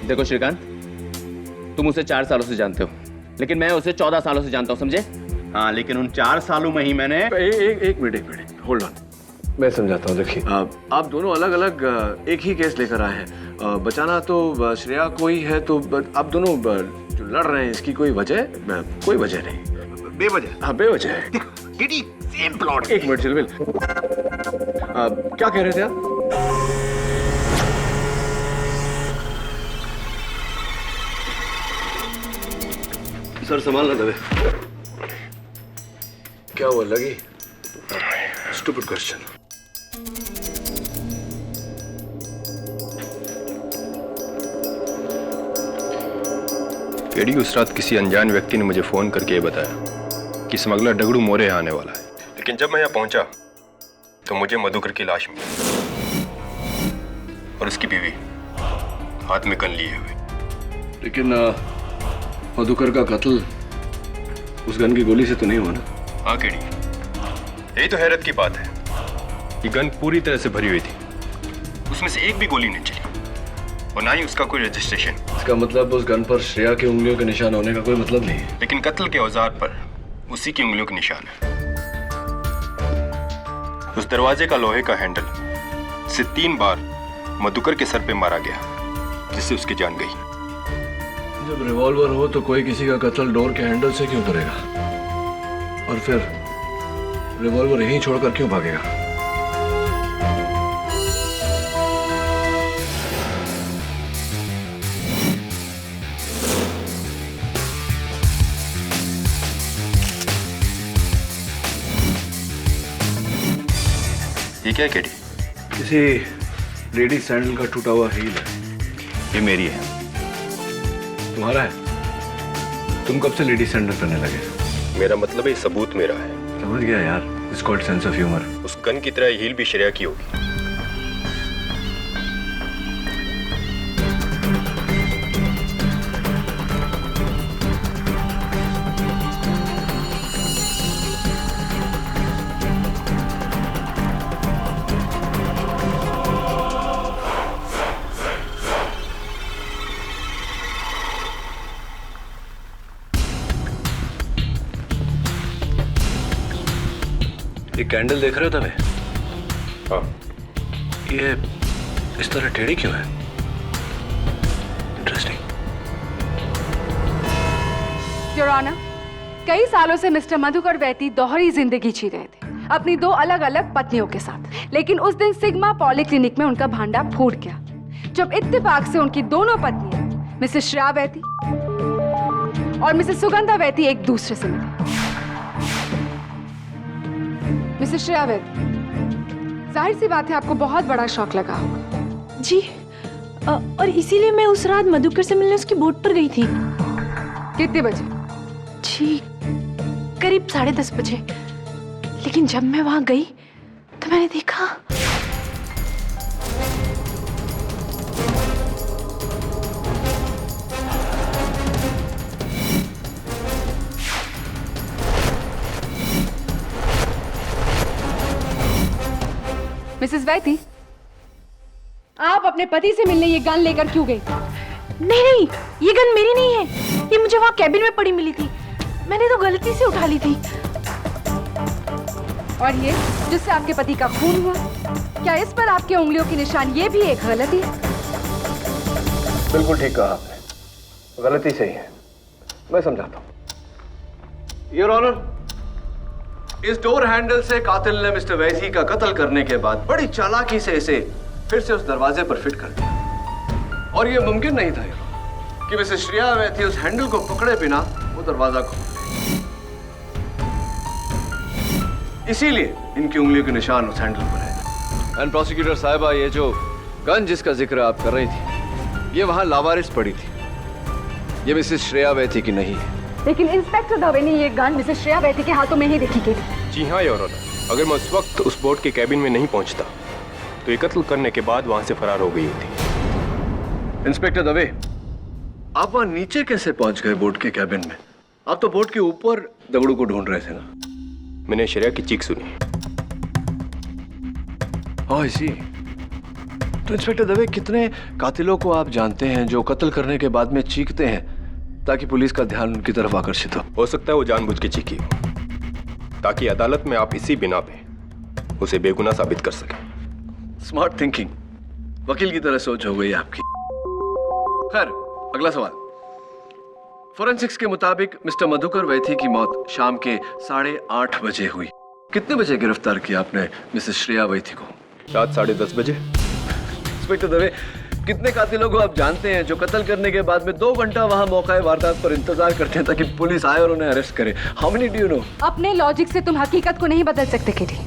Speaker 7: देखो श्रीकांत, तुम उसे 4 सालों से जानते हो, लेकिन मैं उसे 14 सालों से जानता हूँ, समझे?
Speaker 13: हाँ, लेकिन उन 4 सालों में ही मैंने
Speaker 8: एक मिनट, होल्ड ऑन, मैं समझाता हूँ। देखिए, आप दोनों अलग अलग एक ही केस लेकर आए हैं। बचाना तो श्रेया को ही है, तो आप दोनों जो लड़ रहे हैं इसकी कोई वजह नहीं।
Speaker 5: बेवजह।
Speaker 8: हाँ, बेवजह है।
Speaker 5: KD, same plot.
Speaker 8: एक मिनट जिलमिल, क्या कह रहे थे आप? सर संभालना दबे। क्या हुआ, लगी? Stupid question.
Speaker 14: केडी, उस रात किसी अनजान व्यक्ति ने मुझे फोन करके ये बताया कि स्मगलर डगड़ू मोरे यहाँ आने वाला है। लेकिन जब मैं यहाँ पहुंचा तो मुझे मधुकर की लाश मिली और उसकी बीवी हाथ में गन लिए हुए।
Speaker 8: लेकिन मधुकर का कत्ल उस गन की गोली से तो नहीं हुआ ना?
Speaker 14: हाँ केडी, यही तो हैरत की बात है कि गन पूरी तरह से भरी हुई थी, उसमें से एक भी गोली नहीं चली और ना ही उसका कोई रजिस्ट्रेशन।
Speaker 8: इसका मतलब उस गन पर श्रेया की उंगलियों के निशान होने का कोई मतलब नहीं है।
Speaker 14: लेकिन कत्ल के औजार पर उसी की उंगलियों के निशान है। उस दरवाजे का लोहे का हैंडल से 3 बार मधुकर के सर पे मारा गया, जिससे उसकी जान गई।
Speaker 8: जब रिवॉल्वर हो तो कोई किसी का कत्ल डोर के हैंडल से क्यों करेगा? और फिर रिवॉल्वर यहीं छोड़कर क्यों भागेगा?
Speaker 14: ये क्या है केडी?
Speaker 8: किसी लेडी सैंडल का टूटा हुआ हील है।
Speaker 14: ये मेरी है।
Speaker 8: तुम्हारा है? तुम कब से लेडी सैंडल पहनने लगे?
Speaker 14: मेरा मतलब है सबूत मेरा है।
Speaker 8: समझ गया यार, it's called sense of humour.
Speaker 14: उस गन की तरह हील भी श्रेया की होगी।
Speaker 8: ये कैंडल देख रहे हो तुम्हें?
Speaker 14: हाँ।
Speaker 8: ये इस तरह टेढ़ी क्यों है? इंटरेस्टिंग।
Speaker 6: योर ऑनर, कई सालों से मिस्टर मधुकर वैती दोहरी जिंदगी जी रहे थे अपनी 2 अलग अलग पत्नियों के साथ। लेकिन उस दिन सिग्मा पॉलीक्लिनिक में उनका भांडा फूट गया जब इत्तेफाक से उनकी दोनों पत्नियां मिसेस श्रेया वैती और मिसेस सुगंधा वैती एक दूसरे से मिली। मिसेस श्रेया वैती, जाहिर सी बात है आपको बहुत बड़ा शौक लगा होगा।
Speaker 12: जी, और इसीलिए मैं उस रात मधुकर से मिलने उसकी बोट पर गई थी।
Speaker 6: कितने बजे?
Speaker 12: जी, करीब 10:30 बजे। लेकिन जब मैं वहां गई तो मैंने देखा
Speaker 6: मिसेस वैती, आप अपने पति से मिलने ये गन लेकर क्यों गई?
Speaker 12: नहीं, ये गन मेरी नहीं है। ये मुझे वहां कैबिन में पड़ी मिली थी। मैंने तो गलती से उठा ली थी।
Speaker 6: और ये जिससे आपके पति का खून हुआ, क्या इस पर आपके उंगलियों की निशान ये भी एक गलती है?
Speaker 14: बिल्कुल ठीक कहा आपने, गलती सही है। मैं समझाता हूँ।
Speaker 8: योर ऑनर, इस डोर हैंडल से कातिल ने मिस्टर वैसी का कत्ल करने के बाद बड़ी चालाकी से इसे फिर से उस दरवाजे पर फिट कर दिया। और यह मुमकिन नहीं था कि मिसेस श्रेया वैसी उस हैंडल को पकड़े बिना वो दरवाजा खोल दे। इसीलिए इनकी उंगलियों के निशान उस हैंडल पर है। एंड प्रोसिक्यूटर साहिबा, ये जो गन जिसका जिक्र आप कर रही थी, ये वहां लावारिस पड़ी थी। ये मिसेस श्रेया वैसी की नहीं है।
Speaker 6: लेकिन इंस्पेक्टर दवे ने ये गन मिसेस श्रेया वैती के हाथों में ही देखी थी।
Speaker 14: जी हाँ योर ऑनर, अगर मैं उस वक्त उस बोट के कैबिन में नहीं पहुंचता तो ये कत्ल करने के बाद वहां से फरार हो गई होती।
Speaker 8: इंस्पेक्टर दवे, आप वहां नीचे कैसे पहुंच गए बोट के कैबिन में? आप तो बोट के ऊपर दगड़ू को ढूंढ रहे थे ना?
Speaker 14: मैंने श्रेया की चीख सुनी।
Speaker 8: ओह, आई सी। तो इंस्पेक्टर दवे, कितने कातिलों को आप जानते हैं जो कत्ल करने के बाद में चीखते हैं ताकि पुलिस का ध्यान उनकी तरफ आकर्षित हो
Speaker 14: सकता है वो जानबूझ के चीखी हो, ताकि अदालत में आप इसी बिना पे उसे बेगुनाह साबित कर सकें।
Speaker 8: स्मार्ट थिंकिंग, वकील की तरह सोच हो गई आपकी। खैर, अगला सवाल। फोरेंसिक्स के मुताबिक मिस्टर मधुकर वैथी की मौत शाम के 8:30 बजे हुई। कितने बजे गिरफ्तार किया आपने मिसेस श्रेया वैथी को?
Speaker 14: रात 10:30 बजे।
Speaker 8: इंस्पेक्टर दवे, कितने कातिलों को आप जानते हैं जो कत्ल करने के बाद में 2 घंटा वहां मौका वारदात पर इंतजार करते हैं ताकि पुलिस आए और उन्हें अरेस्ट करे? How many do you know?
Speaker 6: अपने लॉजिक से तुम हकीकत को नहीं बदल सकते KD.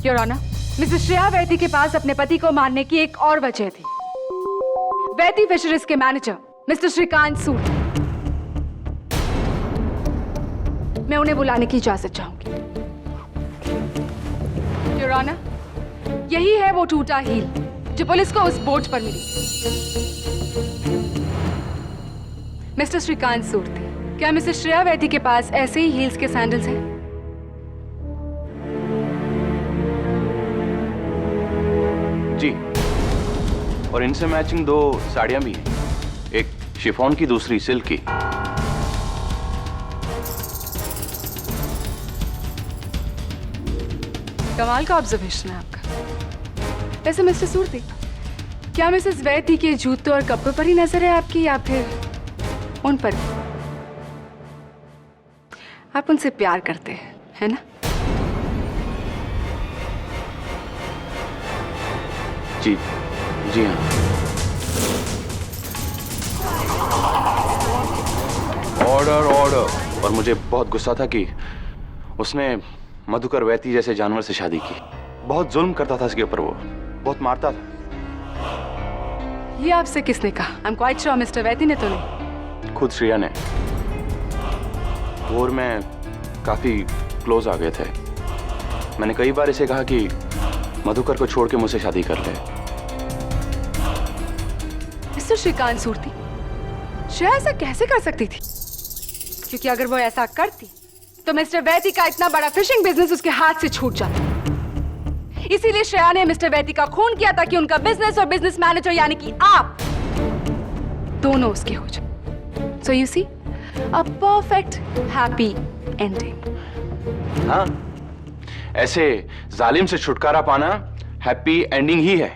Speaker 6: Your honour, Mrs Shreya Vaiti के पास अपने पति को मारने की एक और वजह थी। वैती फिशरीज के मैनेजर मिस्टर श्रीकांत सूद
Speaker 12: मैं उन्हें बुलाने की इजाजत चाहूंगी। योर ऑनर, यही है वो टूटा हील जो पुलिस को उस बोट पर मिली। मिस्टर श्रीकांत सूर्ति, क्या मिसेस श्रेया वैदी के पास ऐसे ही हील्स के सैंडल्स हैं?
Speaker 3: जी, और इनसे मैचिंग 2 साड़ियां भी हैं, एक शिफॉन की, दूसरी सिल्क की।
Speaker 12: कमाल का ऑब्जर्वेशन है आपका। वैसे मिस्टर सूर्ति, क्या मिसेस वैदी के जूतों और कपड़ों पर ही नजर है आपकी, या फिर उन पर? आप उनसे प्यार करते हैं, है ना?
Speaker 3: जी जी हाँ। Order order. और मुझे बहुत गुस्सा था कि उसने मधुकर वैती जैसे जानवर से शादी की। बहुत जुल्म करता था इसके ऊपर, वो बहुत मारता था।
Speaker 12: ये आपसे किसने कहा? I am quite sure mister Vaiti ने तो नहीं।
Speaker 3: खुद श्रेया ने। और मैं काफी क्लोज आ गए थे। मैंने कई बार इसे कहा कि मधुकर को छोड़ के मुझसे शादी कर ले।
Speaker 12: मिस्टर श्रीकांत सूर्ति, श्रेया ऐसा कैसे कर सकती थी? क्योंकि अगर वो ऐसा करती तो मिस्टर वैती का इतना बड़ा फिशिंग बिजनेस उसके हाथ से छूट जाता। इसीलिए श्रेया ने मिस्टर वैती का खून किया ताकि उनका बिजनेस और बिजनेस मैनेजर यानी कि आप दोनों उसके हो जाए। So you see, a perfect happy ending.
Speaker 3: हाँ, ऐसे जालिम से छुटकारा पाना हैप्पी एंडिंग ही है।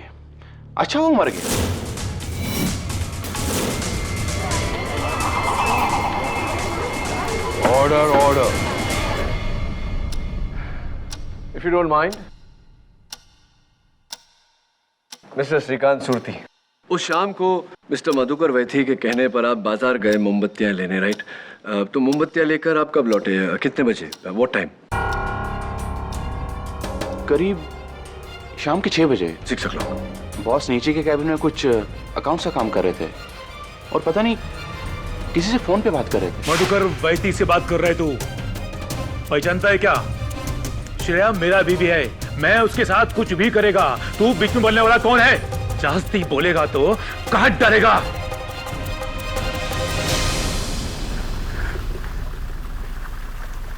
Speaker 3: अच्छा वो मर गया।
Speaker 8: Order order. If you don't mind, mister Shrikant Surti, उस शाम को मिस्टर मधुकर वैथी के कहने पर आप बाजार गए मोमबत्तियां लेने, राइट? तो मोमबत्तियां लेकर आप कब लौटे? कितने बजे? What time?
Speaker 3: करीब शाम के 6 बजे।
Speaker 8: 6 o'clock।
Speaker 3: बॉस नीचे के कैबिन में कुछ अकाउंट का काम कर रहे थे और पता नहीं किसी से फोन पे बात कर रहे थे।
Speaker 13: मधुकर वैती से बात कर रहे तू पहचानता है क्या? श्रेया मेरा बीवी है, मैं उसके साथ कुछ भी करेगा। तू बीच में बोलने वाला कौन है? जास्ती बोलेगा तो कहां डरेगा?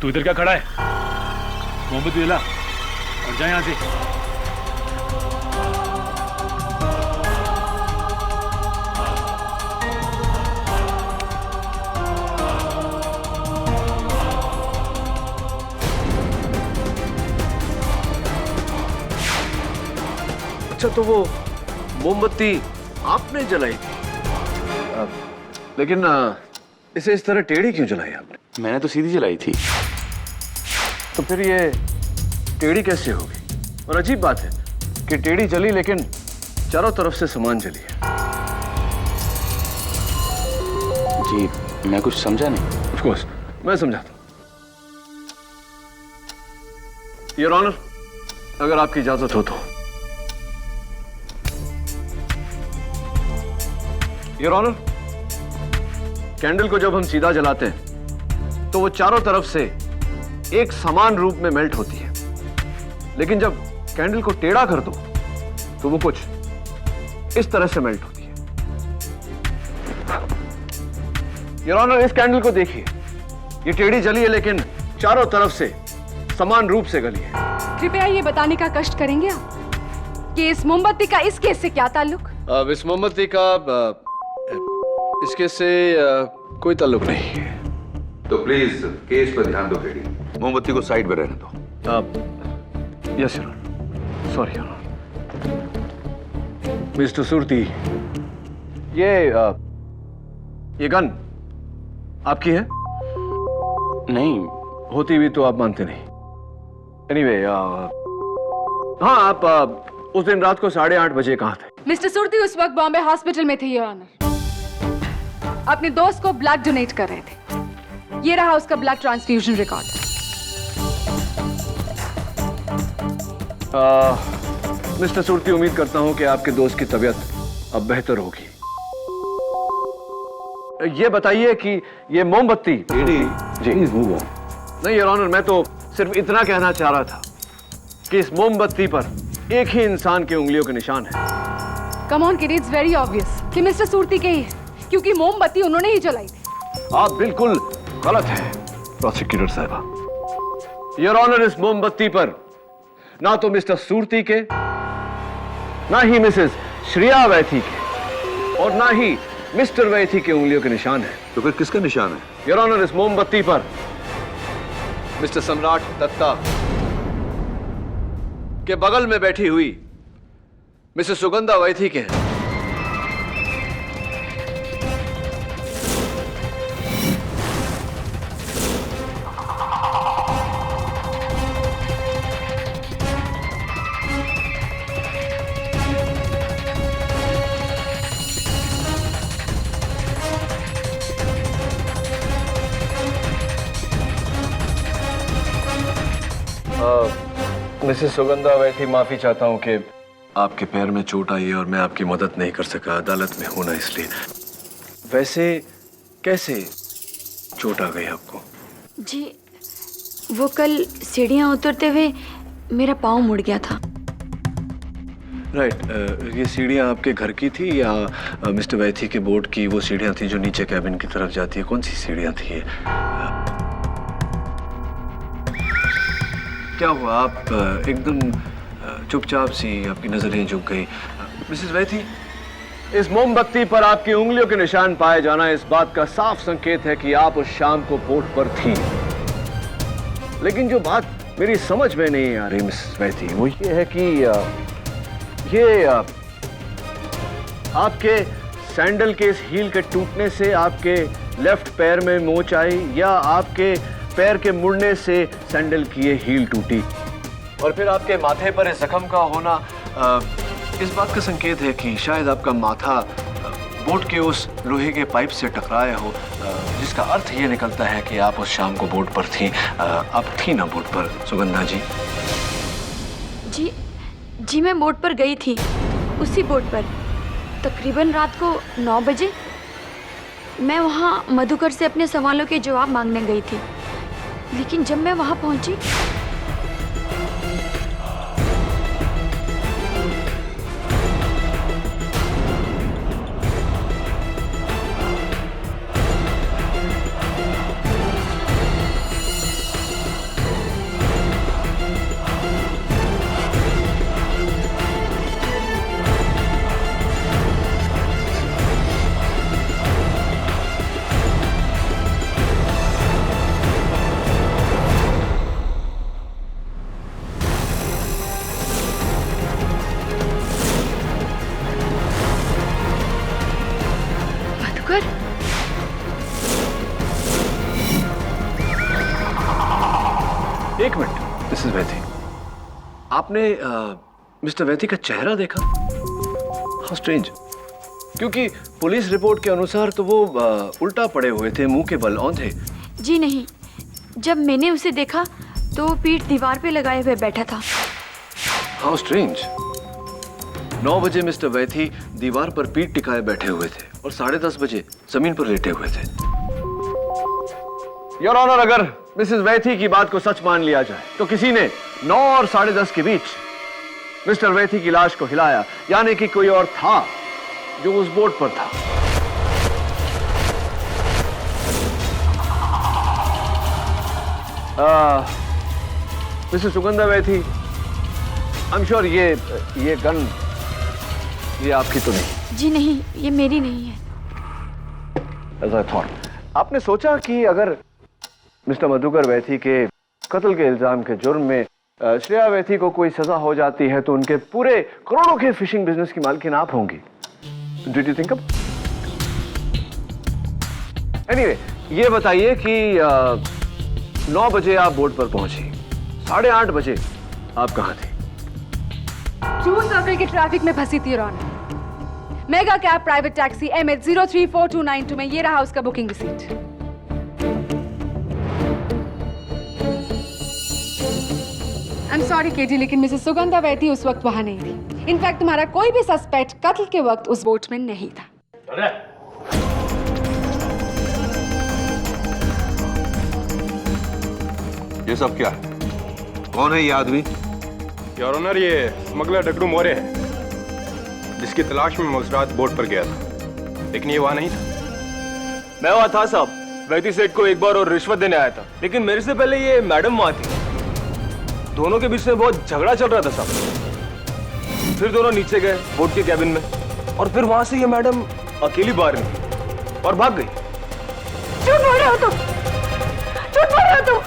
Speaker 13: तू इधर क्या खड़ा है? मोहम्मद दिला और जा यहां से।
Speaker 8: अच्छा, तो वो मोमबत्ती आपने जलाई थी? लेकिन इसे इस तरह टेढ़ी क्यों जलाई आपने?
Speaker 3: मैंने तो सीधी जलाई थी।
Speaker 8: तो फिर ये टेढ़ी कैसे होगी? और अजीब बात है कि टेढ़ी जली लेकिन चारों तरफ से सामान जली है।
Speaker 3: जी, मैं कुछ समझा नहीं।
Speaker 8: ऑफ कोर्स, मैं समझाता हूं। योर ऑनर, अगर आपकी इजाजत हो तो। योर ऑनर, कैंडल को जब हम सीधा जलाते हैं तो वो चारों तरफ से एक समान रूप में मेल्ट होती है, लेकिन जब कैंडल को टेढ़ा कर दो तो वो कुछ इस तरह से मेल्ट होती है। योर ऑनर, इस कैंडल को देखिए, ये टेढ़ी जली है लेकिन चारों तरफ से समान रूप से गली है।
Speaker 12: कृपया ये बताने का कष्ट करेंगे आप कि इस मोमबत्ती का इस केस से क्या ताल्लुक?
Speaker 8: अब इस मोमबत्ती का इस केस से कोई ताल्लुक नहीं है।
Speaker 9: तो प्लीज केस पर ध्यान दो केडी। मोमबत्ती को साइड में रहने दो।
Speaker 8: Yes your honour, sorry your honour. Mister Surti, ये गन आपकी है?
Speaker 3: नहीं।
Speaker 8: होती भी तो आप मानते नहीं। एनीवे, हाँ, आप उस दिन रात को 8:30 बजे कहाँ थे?
Speaker 12: मिस्टर सूर्ति उस वक्त बॉम्बे हॉस्पिटल में थे योर ऑनर। अपने दोस्त को ब्लड डोनेट कर रहे थे। ये रहा उसका ब्लड ट्रांसफ्यूजन रिकॉर्ड।
Speaker 8: मिस्टर सूर्ति, उम्मीद करता हूं कि आपके दोस्त की तबीयत अब बेहतर होगी। ये बताइए कि ये मोमबत्ती
Speaker 9: जी,
Speaker 8: प्लीज मूव ऑन। नहीं योर ऑनर, मैं तो सिर्फ इतना कहना चाह रहा था कि इस मोमबत्ती पर एक ही इंसान की उंगलियों के निशान है।
Speaker 12: Come on kid, it's very obvious कि मिस्टर सूर्ति के ही है, क्योंकि मोमबत्ती उन्होंने ही जलाई थी।
Speaker 8: आप बिल्कुल गलत हैं प्रोसिक्यूटर साहबा। योर ऑनर, इस मोमबत्ती पर ना तो मिस्टर सूर्ति के, ना ही मिसेस श्रेया वैथी के, और ना ही मिस्टर वैथी के उंगलियों के निशान है।
Speaker 9: तो फिर किसका निशान है?
Speaker 8: योर ऑनर, इस मोमबत्ती पर मिस्टर सम्राट दत्ता के बगल में बैठी हुई मिसेस सुगंधा वैथी के हैं। मिसेस सुगंधा वैथी, माफी चाहता हूं कि आपके पैर में चोट आई है और मैं आपकी मदद नहीं कर सका, अदालत में हूं ना इसलिए। वैसे कैसे चोट आ गई आपको?
Speaker 2: जी, वो कल सीढ़ियाँ उतरते हुए मेरा पाँव मुड़ गया था।
Speaker 8: राइट। ये सीढ़ियाँ आपके घर की थी या मिस्टर वैथी के बोर्ड की वो सीढ़ियाँ थी जो नीचे कैबिन की तरफ जाती है? कौन सी सीढ़ियाँ थी ये? क्या हुआ? आप एकदम चुपचाप सी, आपकी नजरें झुक गई। मिसेस वैथी, इस मोमबत्ती पर आपकी उंगलियों के निशान पाए जाना इस बात का साफ संकेत है कि आप उस शाम को बोट पर थी। लेकिन जो बात मेरी समझ में नहीं आ रही मिसेस वैथी, वो ये है कि ये आपके सैंडल के इस हील के टूटने से आपके लेफ्ट पैर में मोच आई या आपके पैर के मुड़ने से सैंडल की ये हील टूटी? और फिर आपके माथे पर इस जख्म का होना इस बात का संकेत है कि शायद आपका माथा बोट के उस लोहे के पाइप से टकराया हो, जिसका अर्थ ये निकलता है कि आप उस शाम को बोट पर थी। आप थी ना बोट पर सुगंधा जी?
Speaker 2: जी मैं बोट पर गई थी, उसी बोट पर तकरीबन रात को 9 बजे। मैं वहाँ मधुकर से अपने सवालों के जवाब मांगने गई थी, लेकिन जब मैं वहाँ पहुँची
Speaker 8: एक मिनट मिसेस वैथी, आपने मिस्टर वैथी का चेहरा देखा? हाउ स्ट्रेंज, क्योंकि पुलिस रिपोर्ट के अनुसार तो वो उल्टा पड़े हुए थे, मुंह के बल औंधे।
Speaker 2: जी नहीं, जब मैंने उसे देखा तो वो पीठ दीवार पे लगाए हुए बैठा था।
Speaker 8: हाउ स्ट्रेंज, 9 बजे मिस्टर वैथी दीवार पर पीठ टिकाए बैठे हुए थे और 10:30 बजे जमीन पर लेटे हुए थे। योर ऑनर, अगर मिसेस वैथी की बात को सच मान लिया जाए तो किसी ने 9 और 10:30 के बीच मिस्टर वैथी की लाश को हिलाया, यानी कि कोई और था जो उस बोट पर था। Mrs Sugandha Vaithi, I am sure ये गन ये आपकी तो नहीं?
Speaker 2: जी नहीं, ये मेरी नहीं है।
Speaker 8: As I thought, आपने सोचा कि अगर मिस्टर मधुकर वैथी के कत्ल के इल्जाम के जुर्म में श्रेया वैथी को कोई सजा हो जाती है तो उनके पूरे करोड़ों के फिशिंग बिजनेस की मालकिन आप होंगी? Did you think of? Anyway, ये बताइए कि 9 बजे आप बोट पर पहुंची, 8:30 बजे आप कहाँ थे?
Speaker 12: ट्रू सर्कल के ट्रैफिक में फंसी थी Ron. Mega cab private taxi MH034292 में ये रहा उसका booking receipt. I am sorry KT, लेकिन मिसेस सुगंधा वैथी उस वक्त वहां नहीं थी। इनफैक्ट तुम्हारा कोई भी सस्पेक्ट कत्ल के वक्त उस बोट में नहीं था।
Speaker 9: ये सब क्या है? कौन है ये आदमी?
Speaker 14: योर ऑनर, ये स्मगलर डगड़ू मोरे है, जिसकी तलाश में मैं उस रात बोट पर गया था, लेकिन ये वहां नहीं था।
Speaker 13: मैं वहां था साहब, वैती सेठ को एक बार और रिश्वत देने आया था, लेकिन मेरे से पहले ये मैडम वहां थी। दोनों के बीच में बहुत झगड़ा चल रहा था साहब। फिर दोनों नीचे गए बोट के कैबिन में, और फिर वहां से ये मैडम अकेली बाहर निकली और भाग गई।
Speaker 12: झूठ बोल रहे हो तुम, झूठ बोल रहे हो तुम।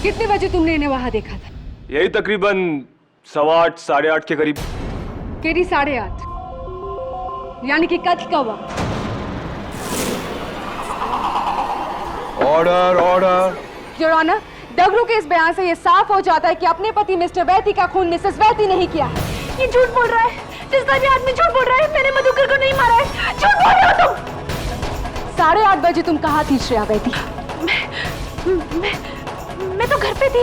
Speaker 12: कितने बजे तुमने इन्हें वहां देखा था?
Speaker 13: यही तकरीबन 8:15 8:30 के करीब।
Speaker 12: केरी 8:30, यानी कि कत्ल का वक्त।
Speaker 9: Order order.
Speaker 12: योर ऑनर, डगरू के इस बयान से ये साफ हो जाता है कि अपने पति मिस्टर वैती का खून मिसेस वैती नहीं किया है। ये झूठ बोल रहा है, जिसका भी आदमी झूठ बोल रहा है। मैंने मधुकर को नहीं मारा है, झूठ बोल रहे हो तुम। 8:30 बजे तुम कहाँ थी श्रेया वैती? मैं तो घर पे थी,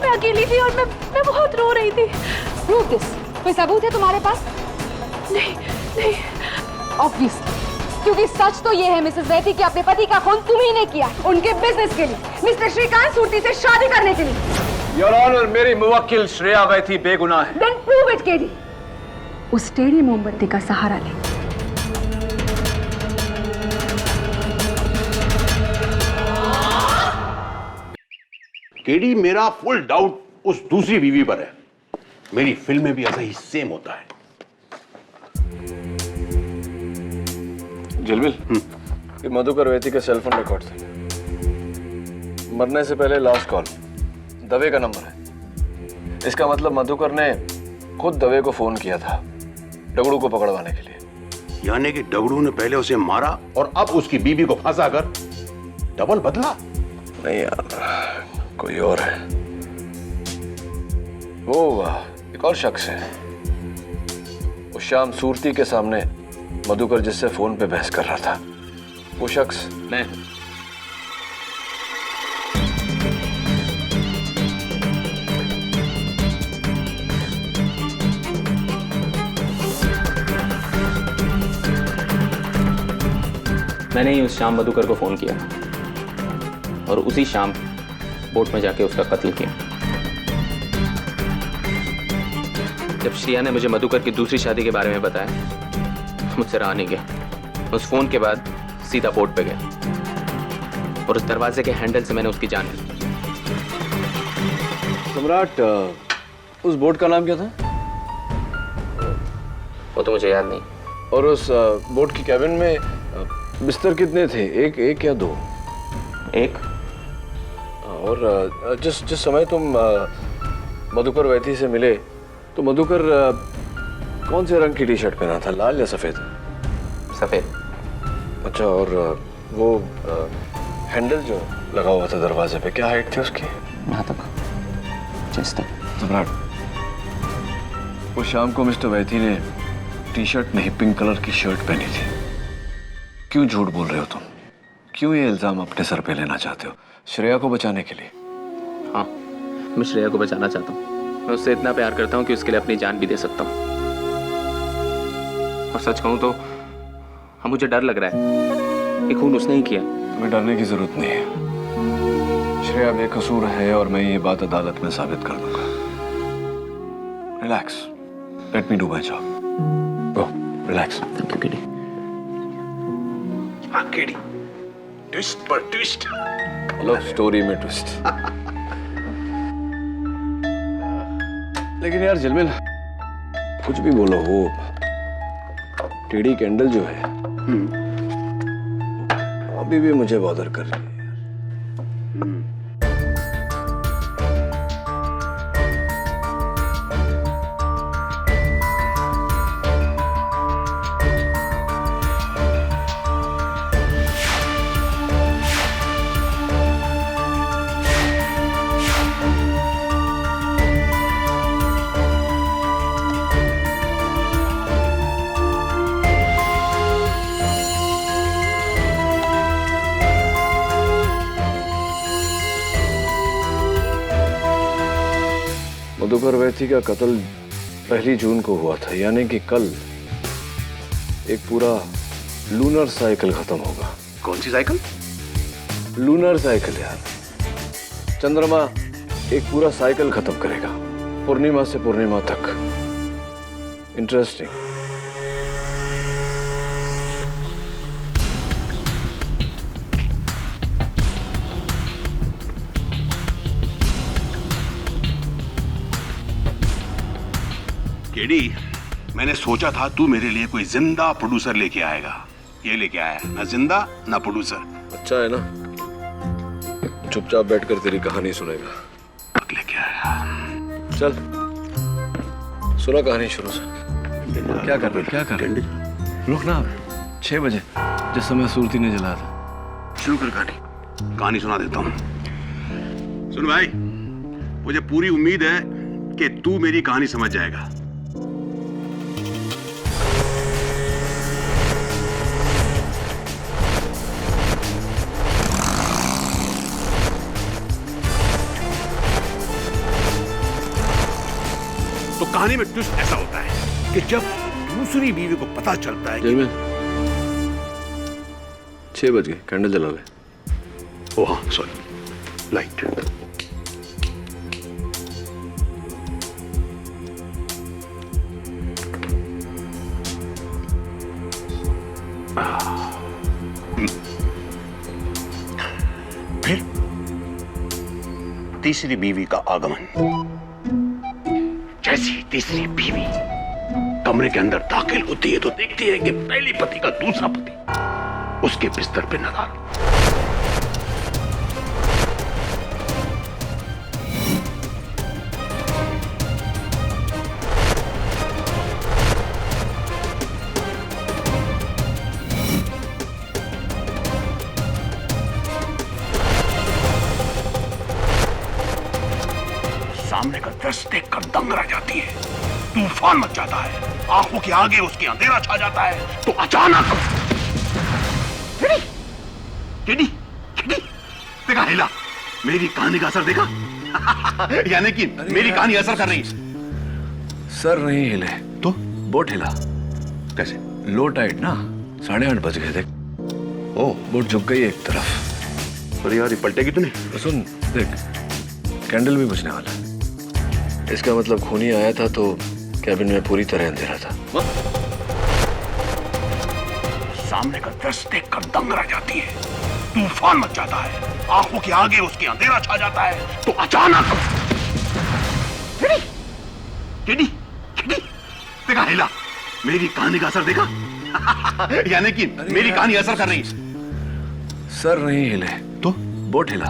Speaker 12: मैं अकेली थी और मैं बहुत रो रही थी। प्रूव दिस, कोई सबूत है तुम्हारे पास? नहीं नहीं, ऑब्वियसली, क्योंकि सच तो ये है मिसेस वैती कि अपने पति का खून तुम ही ने किया, उनके बिजनेस के लिए, मिस्टर श्रीकांत सूर्ति से शादी करने के लिए।
Speaker 13: योर ऑनर, मेरी मुवक्किल श्रेया वैती बेगुनाह है।
Speaker 12: Then prove it KD. उस टेढ़ी मोमबत्ती का सहारा ले।
Speaker 5: केडी, मेरा फुल डाउट उस दूसरी बीवी पर है। मेरी फिल्म में भी ऐसा ही सेम होता है।
Speaker 8: जलबिल, ये मधुकर वैती के सेल फोन रिकॉर्ड थे। मरने से पहले लास्ट कॉल दवे का नंबर है। इसका मतलब मधुकर ने खुद दवे को फोन किया था डगड़ू को पकड़वाने के लिए।
Speaker 5: यानी कि डगड़ू ने पहले उसे मारा और अब उसकी बीबी को फंसा कर डबल बदला।
Speaker 8: नहीं यार, कोई और है। वो एक और शख्स है। उस शाम सूरती के सामने मधुकर जिससे फोन पे बहस कर रहा था, वो शख्स मैं।
Speaker 15: मैंने ही उस शाम मधुकर को फोन किया और उसी शाम बोट में जाके उसका कत्ल किया। जब श्रेया ने मुझे मधुकर की दूसरी शादी के बारे में बताया, मुझसे रहा नहीं गया। उस फोन के बाद सीधा बोट पे गया और उस दरवाजे के हैंडल से मैंने उसकी जान ली।
Speaker 8: सम्राट, उस बोट का नाम क्या था?
Speaker 15: वो तो मुझे याद नहीं।
Speaker 8: और उस बोट की कैबिन में बिस्तर कितने थे? एक या दो?
Speaker 15: एक।
Speaker 8: और जिस समय तुम मधुकर वैती से मिले तो मधुकर कौन से रंग की टी शर्ट पहना था, लाल या सफेद?
Speaker 15: सफेद।
Speaker 8: अच्छा, और वो हैंडल जो लगा हुआ था दरवाजे पे, क्या हाइट थी उसकी?
Speaker 15: यहाँ तक, चेस्ट तक।
Speaker 8: सम्राट, वो शाम को मिस्टर वैती ने टी शर्ट नहीं पिंक कलर की शर्ट पहनी थी। क्यों झूठ बोल रहे हो तुम? क्यों ये इल्जाम अपने सर पे लेना चाहते हो? श्रेया को बचाने के लिए?
Speaker 15: हाँ, मैं श्रेया को बचाना चाहता हूँ। मैं उससे इतना प्यार करता हूँ कि उसके लिए अपनी जान भी दे सकता हूँ। और सच कहूँ तो हाँ, मुझे डर लग रहा है कि खून उसने ही किया।
Speaker 8: तुम्हें डरने की जरूरत नहीं है। श्रेया बेकसूर है और मैं ये बात अदालत में साबित कर दूंगा। Relax, let me do my job. Go, relax.
Speaker 15: Thank you KD.
Speaker 5: हाँ केडी, ट्विस्ट पर ट्विस्ट।
Speaker 8: लव स्टोरी में ट्विस्ट। लेकिन यार जलमिल, कुछ भी बोलो, वो टेढ़ी कैंडल जो है अभी भी मुझे बॉदर कर रही है। मधुकर वैती का कत्ल 1 जून को हुआ था, यानी कि कल एक पूरा लूनर साइकिल खत्म होगा।
Speaker 5: कौन सी साइकिल?
Speaker 8: लूनर साइकिल यार। चंद्रमा एक पूरा साइकिल खत्म करेगा, पूर्णिमा से पूर्णिमा तक। इंटरेस्टिंग।
Speaker 5: केडी, मैंने सोचा था तू मेरे लिए कोई जिंदा प्रोड्यूसर लेके आएगा। ये लेके आया, ना जिंदा ना प्रोड्यूसर।
Speaker 8: अच्छा है ना, चुपचाप बैठकर तेरी कहानी सुनेगा।
Speaker 5: लेके आया।
Speaker 8: चल सुना कहानी शुरू से। क्या कर रहे रुक ना, 6 बजे जिस समय सूरती ने जलाया था।
Speaker 5: शुरू कर कहानी सुना देता हूँ। सुन भाई, मुझे पूरी उम्मीद है कि तू मेरी कहानी समझ जाएगा। तो कहानी में ट्विस्ट ऐसा होता है कि जब दूसरी बीवी को पता चलता है कि
Speaker 8: 6 बज गए, कैंडल जला गए।
Speaker 5: ओ हाँ सॉरी, लाइट। फिर तीसरी बीवी का आगमन। जैसी तीसरी बीवी कमरे के अंदर दाखिल होती है तो देखती है कि पहली पति का दूसरा पति उसके बिस्तर पे नदार। सामने का दृश्य देखकर दंग रह जाती है, तूफान मच जाता है, आंखों के आगे उसके अंधेरा छा जाता है। तो अचानक देखा हिला, मेरी कहानी का असर देखा? यानी कि मेरी कहानी असर कर रही है।
Speaker 8: सर नहीं हिले
Speaker 5: तो
Speaker 8: बोट हिला।
Speaker 5: कैसे?
Speaker 8: लो टाइड ना, 8:30 बज गए। देख
Speaker 5: ओ
Speaker 8: बोट झुक गई एक तरफ।
Speaker 5: अरे यार, ये पलटेगी तो नहीं?
Speaker 8: तो सुन देख, कैंडल भी बुझने वाला है। इसका मतलब खूनी आया था तो कैबिन में पूरी तरह अंधेरा था।
Speaker 5: सामने का दृश्य देखकर दंग रह जाती है, तूफान मच जाता है, आंखों के आगे उसके अंधेरा छा जाता है। तो अचानक देखा हिला, मेरी कहानी का असर देखा? यानी कि मेरी कहानी असर कर रही है।
Speaker 8: सर नहीं हिले
Speaker 5: तो
Speaker 8: बोट हिला।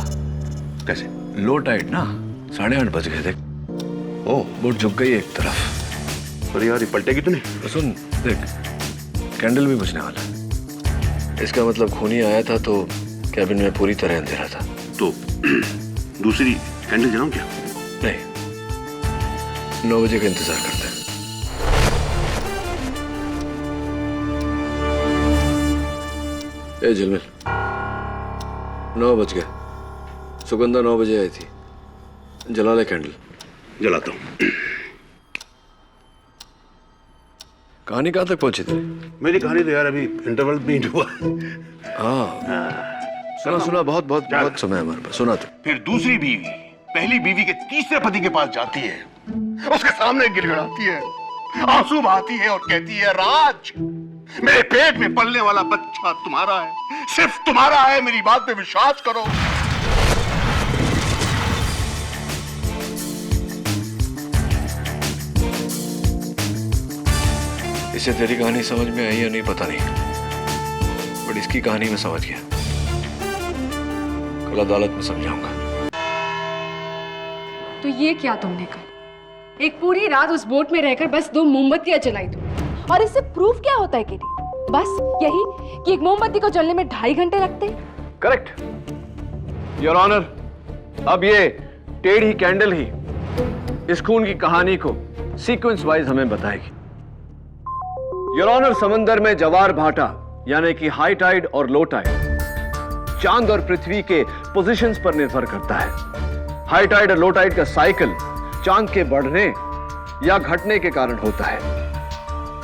Speaker 5: कैसे?
Speaker 8: लो टाइड ना, 8:30 बज गए। देख
Speaker 5: ओ
Speaker 8: बोट झुक गई एक तरफ।
Speaker 5: अरे यार, ये पलटेगी तो नहीं?
Speaker 8: तो सुन देख, कैंडल भी बुझने वाला है। इसका मतलब खूनी आया था तो कैबिन में पूरी तरह अंधेरा था।
Speaker 5: तो दूसरी कैंडल जलाऊं क्या?
Speaker 8: नहीं, 9 बजे का इंतजार करते हैं। ए झिलमिल, 9 बज गए। सुगंधा 9 बजे आई थी। जला ले कैंडल।
Speaker 5: जलाता हूं।
Speaker 8: कहानी कहां तक पहुंची थी?
Speaker 5: मेरी कहानी तो यार अभी इंटरवल भी नहीं हुआ।
Speaker 8: सुना सुना, बहुत समय हमारे पास। सुना तो।
Speaker 5: फिर दूसरी बीवी पहली बीवी के तीसरे पति के पास जाती है, उसके सामने गिड़गिड़ाती है, आंसू बहाती है और कहती है, राज, मेरे पेट में पलने वाला बच्चा तुम्हारा है, सिर्फ तुम्हारा है, मेरी बात पे विश्वास करो।
Speaker 8: इसे तेरी कहानी समझ में आई या नहीं पता नहीं, बट इसकी कहानी में समझ गया। कल अदालत में समझाऊंगा।
Speaker 12: तो ये क्या तुमने कहा? एक पूरी रात उस बोट में रहकर बस 2 मोमबत्तियां जलाई तुम, और इससे प्रूफ क्या होता है केडी? बस यही कि एक मोमबत्ती को जलने में 2.5 घंटे लगते हैं।
Speaker 8: Correct your honour. अब ये टेढ़ी कैंडल ही इस खून की कहानी को सीक्वेंस वाइज हमें बताएगी। योर ऑनर, समंदर में जवार भाटा यानी कि हाई टाइड और लो टाइड चांद और पृथ्वी के पोजीशंस पर निर्भर करता है। हाई टाइड और लो टाइड का साइकिल चांद के बढ़ने या घटने के कारण होता है।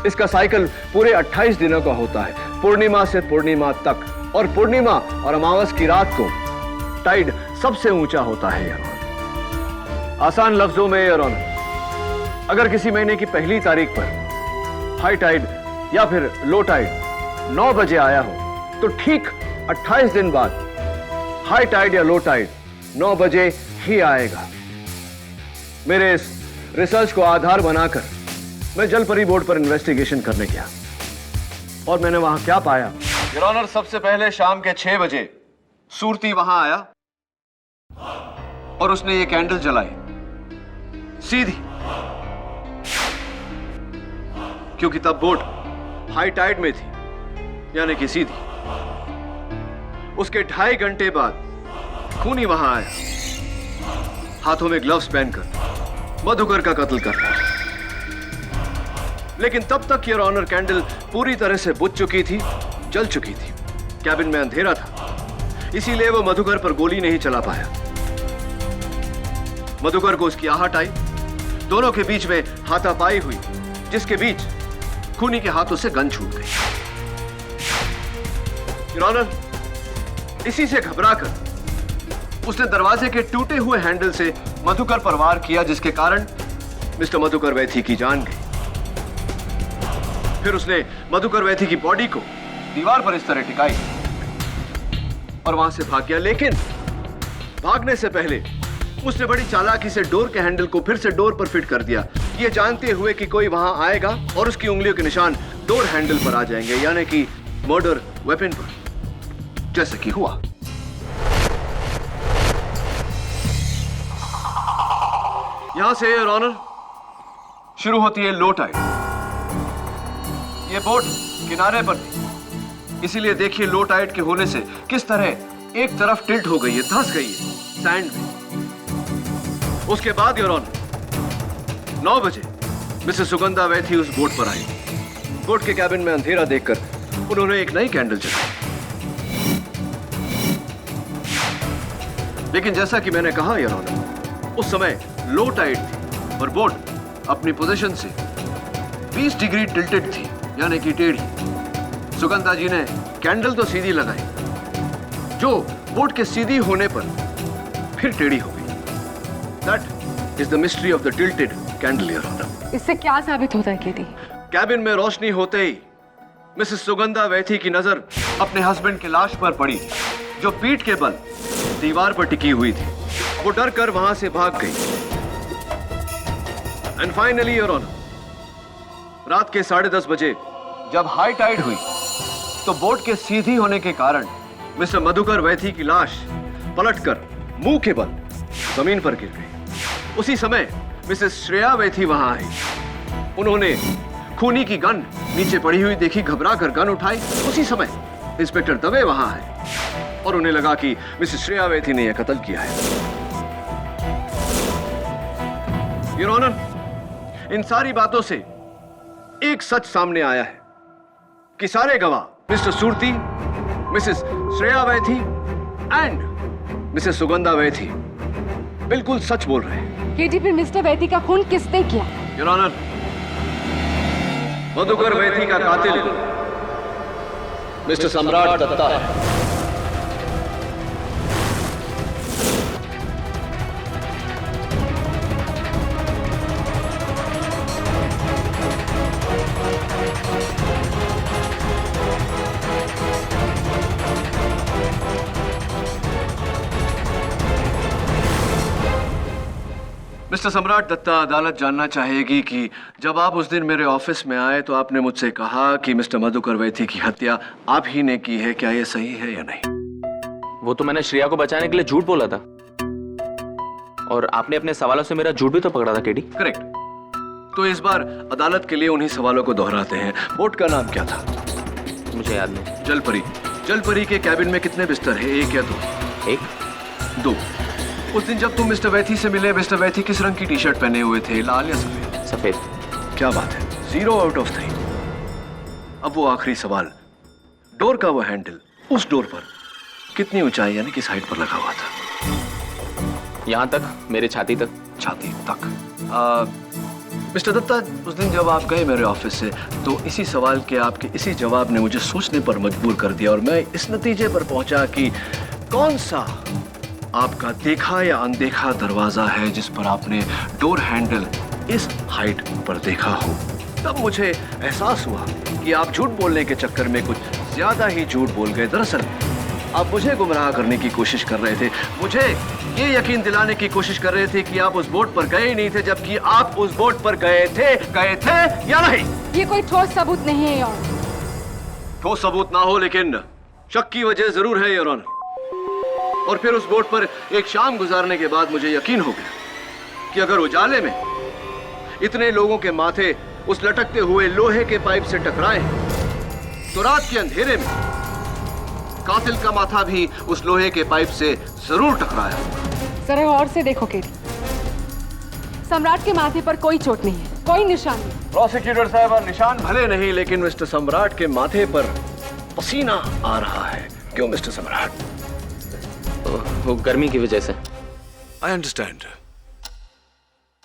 Speaker 8: इसका साइकिल पूरे 28 दिनों का होता है, पूर्णिमा से पूर्णिमा तक, और पूर्णिमा और अमावस की रात को टाइड सबसे ऊंचा होता है योर ऑनर। आसान लफ्जों में योर ऑनर, अगर किसी महीने की पहली तारीख पर हाई टाइड या फिर लो टाइड 9 बजे आया हो तो ठीक 28 दिन बाद हाई टाइड या लो टाइड 9 बजे ही आएगा। मेरे इस रिसर्च को आधार बनाकर मैं जलपरी बोर्ड पर इन्वेस्टिगेशन करने गया और मैंने वहां क्या पाया योर ऑनर। सबसे पहले शाम के 6 बजे सूरती वहां आया और उसने ये कैंडल जलाई सीधी, क्योंकि तब बोट हाई टाइड में थी, यानी कि सीधी। उसके 2.5 घंटे बाद खूनी वहां आया, हाथों में ग्लव्स पहनकर मधुकर का कत्ल कर रहा। लेकिन तब तक योर ऑनर कैंडल पूरी तरह से बुझ चुकी थी, जल चुकी थी। कैबिन में अंधेरा था, इसीलिए वो मधुकर पर गोली नहीं चला पाया। मधुकर को उसकी आहट आई, दोनों के बीच में हाथापाई हुई, जिसके बीच खूनी के हाथों से गन छूट गई। योर ऑनर, इसी से घबराकर उसने दरवाजे के टूटे हुए हैंडल से मधुकर पर वार किया, जिसके कारण मिस्टर मधुकर वैथी की जान गई। फिर उसने मधुकर वैथी की बॉडी को दीवार पर इस तरह टिकाई और वहां से भाग गया। लेकिन भागने से पहले उसने बड़ी चालाकी से डोर के हैंडल को फिर से डोर पर फिट कर दिया, ये जानते हुए कि कोई वहां आएगा और उसकी उंगलियों के निशान डोर हैंडल पर आ जाएंगे, यानी कि मर्डर वेपन पर, जैसे कि हुआ। यहां से योर ऑनर शुरू होती है लो टाइड। ये बोट किनारे पर थी, इसीलिए देखिए लो टाइड के होने से किस तरह एक तरफ टिल्ट हो गई है, धंस गई है सैंड में। उसके बाद योर ऑनर 9 बजे मिसेस सुगंधा वैथी उस बोट पर आई। बोट के कैबिन में अंधेरा देखकर उन्होंने एक नई कैंडल जलाई। लेकिन जैसा कि मैंने कहा योर ऑनर, उस समय लो टाइड थी और बोट अपनी पोजीशन से 20 डिग्री टिल्टेड थी, यानी कि टेढ़ी। सुगंधा जी ने कैंडल तो सीधी लगाई, जो बोट के सीधी होने पर फिर टेढ़ी हो गई। That is the mystery of the tilted candle, Your Honor.
Speaker 12: इससे क्या साबित होता है केडी?
Speaker 8: कैबिन में रोशनी होते ही मिसेस सुगंधा वैथी की नजर अपने हस्बैंड की लाश पर पड़ी, जो पीठ के बल दीवार पर टिकी हुई थी। वो डर कर वहां से भाग गई। एंड फाइनली योर ऑनर, रात के 10:30 बजे जब हाई टाइड हुई तो बोट के सीधी होने के कारण मिस्टर मधुकर वैथी की लाश पलटकर मुंह के बल जमीन पर गिर गई। उसी समय मिसेस श्रेया वैथी वहां आई। उन्होंने खूनी की गन नीचे पड़ी हुई देखी, घबरा कर गन उठाई। उसी समय इंस्पेक्टर दवे वहां आए और उन्हें लगा कि मिसेस श्रेया वैथी ने यह कत्ल किया है। योर ऑनर, इन सारी बातों से एक सच सामने आया है कि सारे गवाह mister Surti, Mrs Shreya Vaithi and Mrs Sugandha Vaithi बिल्कुल सच बोल रहे हैं।
Speaker 12: केडी, फिर मिस्टर वैथी का खून किसने किया?
Speaker 8: योर ऑनर, मधुकर वैथी का कातिल मिस्टर सम्राट दत्ता है। मिस्टर सम्राट दत्ता, अदालत जानना चाहेगी कि जब आप उस दिन मेरे ऑफिस में आए तो आपने मुझसे कहा कि मिस्टर मधुकर वैथी की हत्या आप ही ने की है, क्या यह सही है या नहीं?
Speaker 15: वो तो मैंने श्रेया को बचाने के लिए झूठ बोला था, और आपने अपने सवालों से मेरा झूठ भी तो पकड़ा था केडी।
Speaker 8: करेक्ट। तो इस बार अदालत के लिए उन्हीं सवालों को दोहराते हैं। बोट का नाम क्या था?
Speaker 15: मुझे याद नहीं।
Speaker 8: जलपरी। जलपरी के कैबिन में कितने बिस्तर है, 1 या 2?
Speaker 15: 1,
Speaker 8: 2। उस दिन जब तुम मिस्टर वैथी से मिले, मिस्टर वैथी किस रंग की टी शर्ट पहने हुए थे, लाल या सफेद?
Speaker 15: सफेद।
Speaker 8: क्या बात है, 0 आउट ऑफ 3। अब वो आखिरी सवाल, डोर का वो हैंडल उस डोर पर कितनी ऊंचाई यानी किस हाइट पर लगा हुआ था?
Speaker 15: यहां तक, मेरे छाती तक।
Speaker 8: छाती तक। मिस्टर दत्ता, उस दिन जब आप गए मेरे ऑफिस से तो इसी सवाल के आपके इसी जवाब ने मुझे सोचने पर मजबूर कर दिया और मैं इस नतीजे पर पहुंचा कि कौन सा आपका देखा या अनदेखा दरवाजा है जिस पर आपने डोर हैंडल इस हाइट पर देखा हो, तब मुझे एहसास हुआ कि आप झूठ बोलने के चक्कर में कुछ ज्यादा ही झूठ बोल गए। दरअसल आप मुझे गुमराह करने की कोशिश कर रहे थे, मुझे ये यकीन दिलाने की कोशिश कर रहे थे कि आप उस बोट पर गए ही नहीं थे, जबकि आप उस बोट पर गए थे या नहीं?
Speaker 12: ये कोई ठोस सबूत नहीं है योर ऑनर।
Speaker 8: ठोस सबूत ना हो, लेकिन शक की वजह जरूर है योर ऑनर। और फिर उस बोट पर एक शाम गुजारने के बाद मुझे यकीन हो गया कि अगर उजाले में इतने लोगों के माथे उस लटकते हुए लोहे के पाइप से टकराए, तो रात के अंधेरे में कातिल का माथा भी उस लोहे के पाइप से जरूर टकराया होगा।
Speaker 12: जरा और से देखो केडी, सम्राट के माथे पर कोई चोट नहीं है, कोई निशान नहीं।
Speaker 8: प्रोसिक्यूटर साहब, निशान भले नहीं, लेकिन मिस्टर सम्राट के माथे पर पसीना आ रहा है। क्यों मिस्टर सम्राट?
Speaker 15: वो गर्मी की वजह से।
Speaker 8: I understand.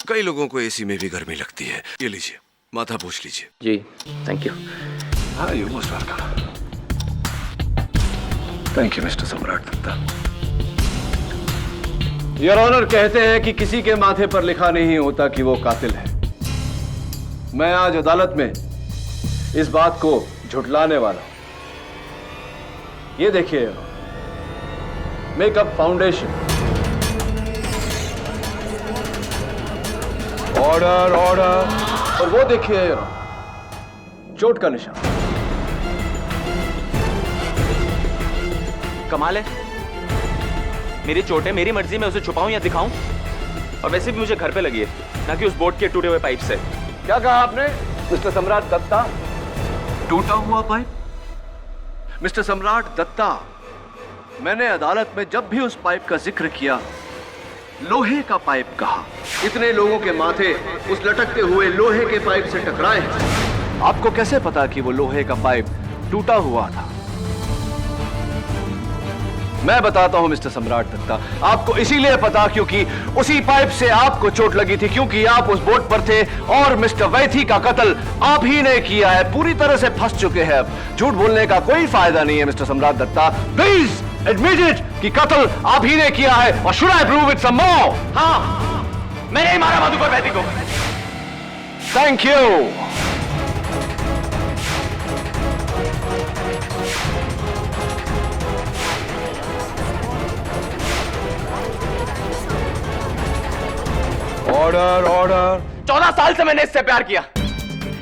Speaker 8: कई लोगों को एसी में भी गर्मी लगती है। ये लीजिए, माथा पूछ लीजिए।
Speaker 15: जी, थैंक यू।
Speaker 8: हाँ, you most welcome. Thank you mister सम्राट दत्ता। योर ऑनर, कहते हैं कि किसी के माथे पर लिखा नहीं होता कि वो कातिल है। मैं आज अदालत में इस बात को झुठलाने वाला हूं। ये देखिए, मेकअप फाउंडेशन। Order order. और वो देखिए चोट का निशान।
Speaker 15: कमाल है, मेरी चोट है, मेरी मर्जी में उसे छुपाऊं या दिखाऊं। और वैसे भी मुझे घर पे लगी है, ना कि उस बोट के टूटे हुए पाइप से।
Speaker 8: क्या कहा आपने मिस्टर सम्राट दत्ता? टूटा हुआ पाइप? मिस्टर सम्राट दत्ता, मैंने अदालत में जब भी उस पाइप का जिक्र किया, लोहे का पाइप कहा। इतने लोगों के माथे उस लटकते हुए लोहे के पाइप से टकराए हैं। आपको कैसे पता कि वो लोहे का पाइप टूटा हुआ था? मैं बताता हूं मिस्टर सम्राट दत्ता, आपको इसीलिए पता क्योंकि उसी पाइप से आपको चोट लगी थी, क्योंकि आप उस बोट पर थे और मिस्टर वैथी का कत्ल आप ही ने किया है। पूरी तरह से फंस चुके हैं अब। झूठ बोलने का कोई फायदा नहीं है मिस्टर सम्राट दत्ता। प्लीज एडमिट इट कि कत्ल आप ही ने किया है। और should I prove it some more?
Speaker 15: हाँ, मैंने ही मारा मधुकर वैथी को।
Speaker 8: Thank you. Order order.
Speaker 15: 14 साल से मैंने इससे प्यार किया,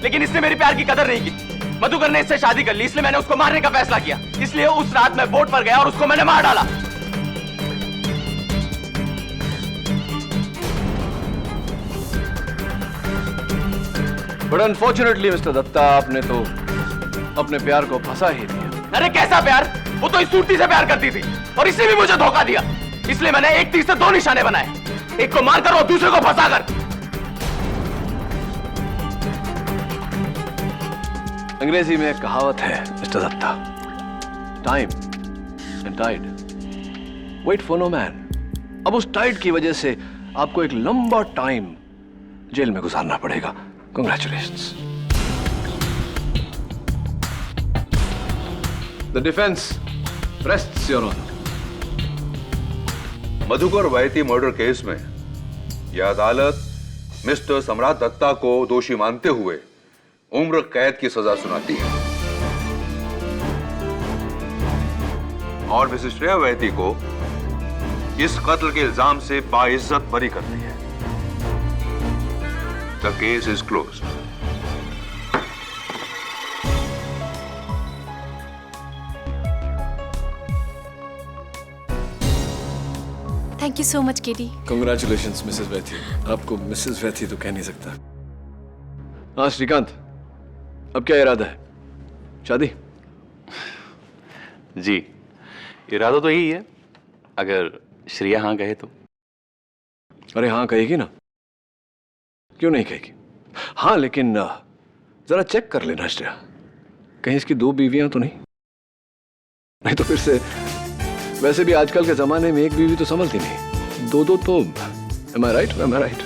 Speaker 15: लेकिन इसने मेरी प्यार की कदर नहीं की। मधुकर ने इससे शादी कर ली, इसलिए मैंने उसको मारने का फैसला किया। इसलिए उस रात मैं बोट पर गया और उसको मैंने मार डाला।
Speaker 8: बट अनफॉर्चुनेटली मिस्टर दत्ता, आपने तो अपने प्यार को फंसा ही दिया।
Speaker 15: अरे कैसा प्यार? वो तो इस सूरती से प्यार करती थी और इसने भी मुझे धोखा दिया। इसलिए मैंने एक तीर से 2 निशाने बनाए, एक को मारकर और दूसरे को फंसाकर।
Speaker 8: अंग्रेजी में एक कहावत है mister Datta, time and tide wait for no man. अब उस टाइड की वजह से आपको एक लंबा टाइम जेल में गुजारना पड़ेगा। Congratulations. The defence rests your honour.
Speaker 9: Madhukar Vaithi murder case में यह अदालत मिस्टर सम्राट दत्ता को दोषी मानते हुए उम्र कैद की सजा सुनाती है और मिसेस श्रेया वैथी को इस कत्ल के इल्जाम से बाइज्जत बरी करती है। The case is closed.
Speaker 6: Thank you so much KD.
Speaker 8: Congratulations Mrs Vaithi. आपको मिसेस वैथी तो कह नहीं सकता। हाँ श्रीकांत, अब क्या इरादा है? शादी?
Speaker 3: जी, इरादा तो यही है, अगर श्रेया हाँ कहे तो।
Speaker 8: अरे हाँ कहेगी ना, क्यों नहीं कहेगी? हाँ लेकिन जरा चेक कर लेना श्रेया, कहीं इसकी 2 बीवियां तो नहीं तो फिर से। वैसे भी आजकल के जमाने में एक बीवी तो संभलती नहीं, 2-2 तो। Am I right?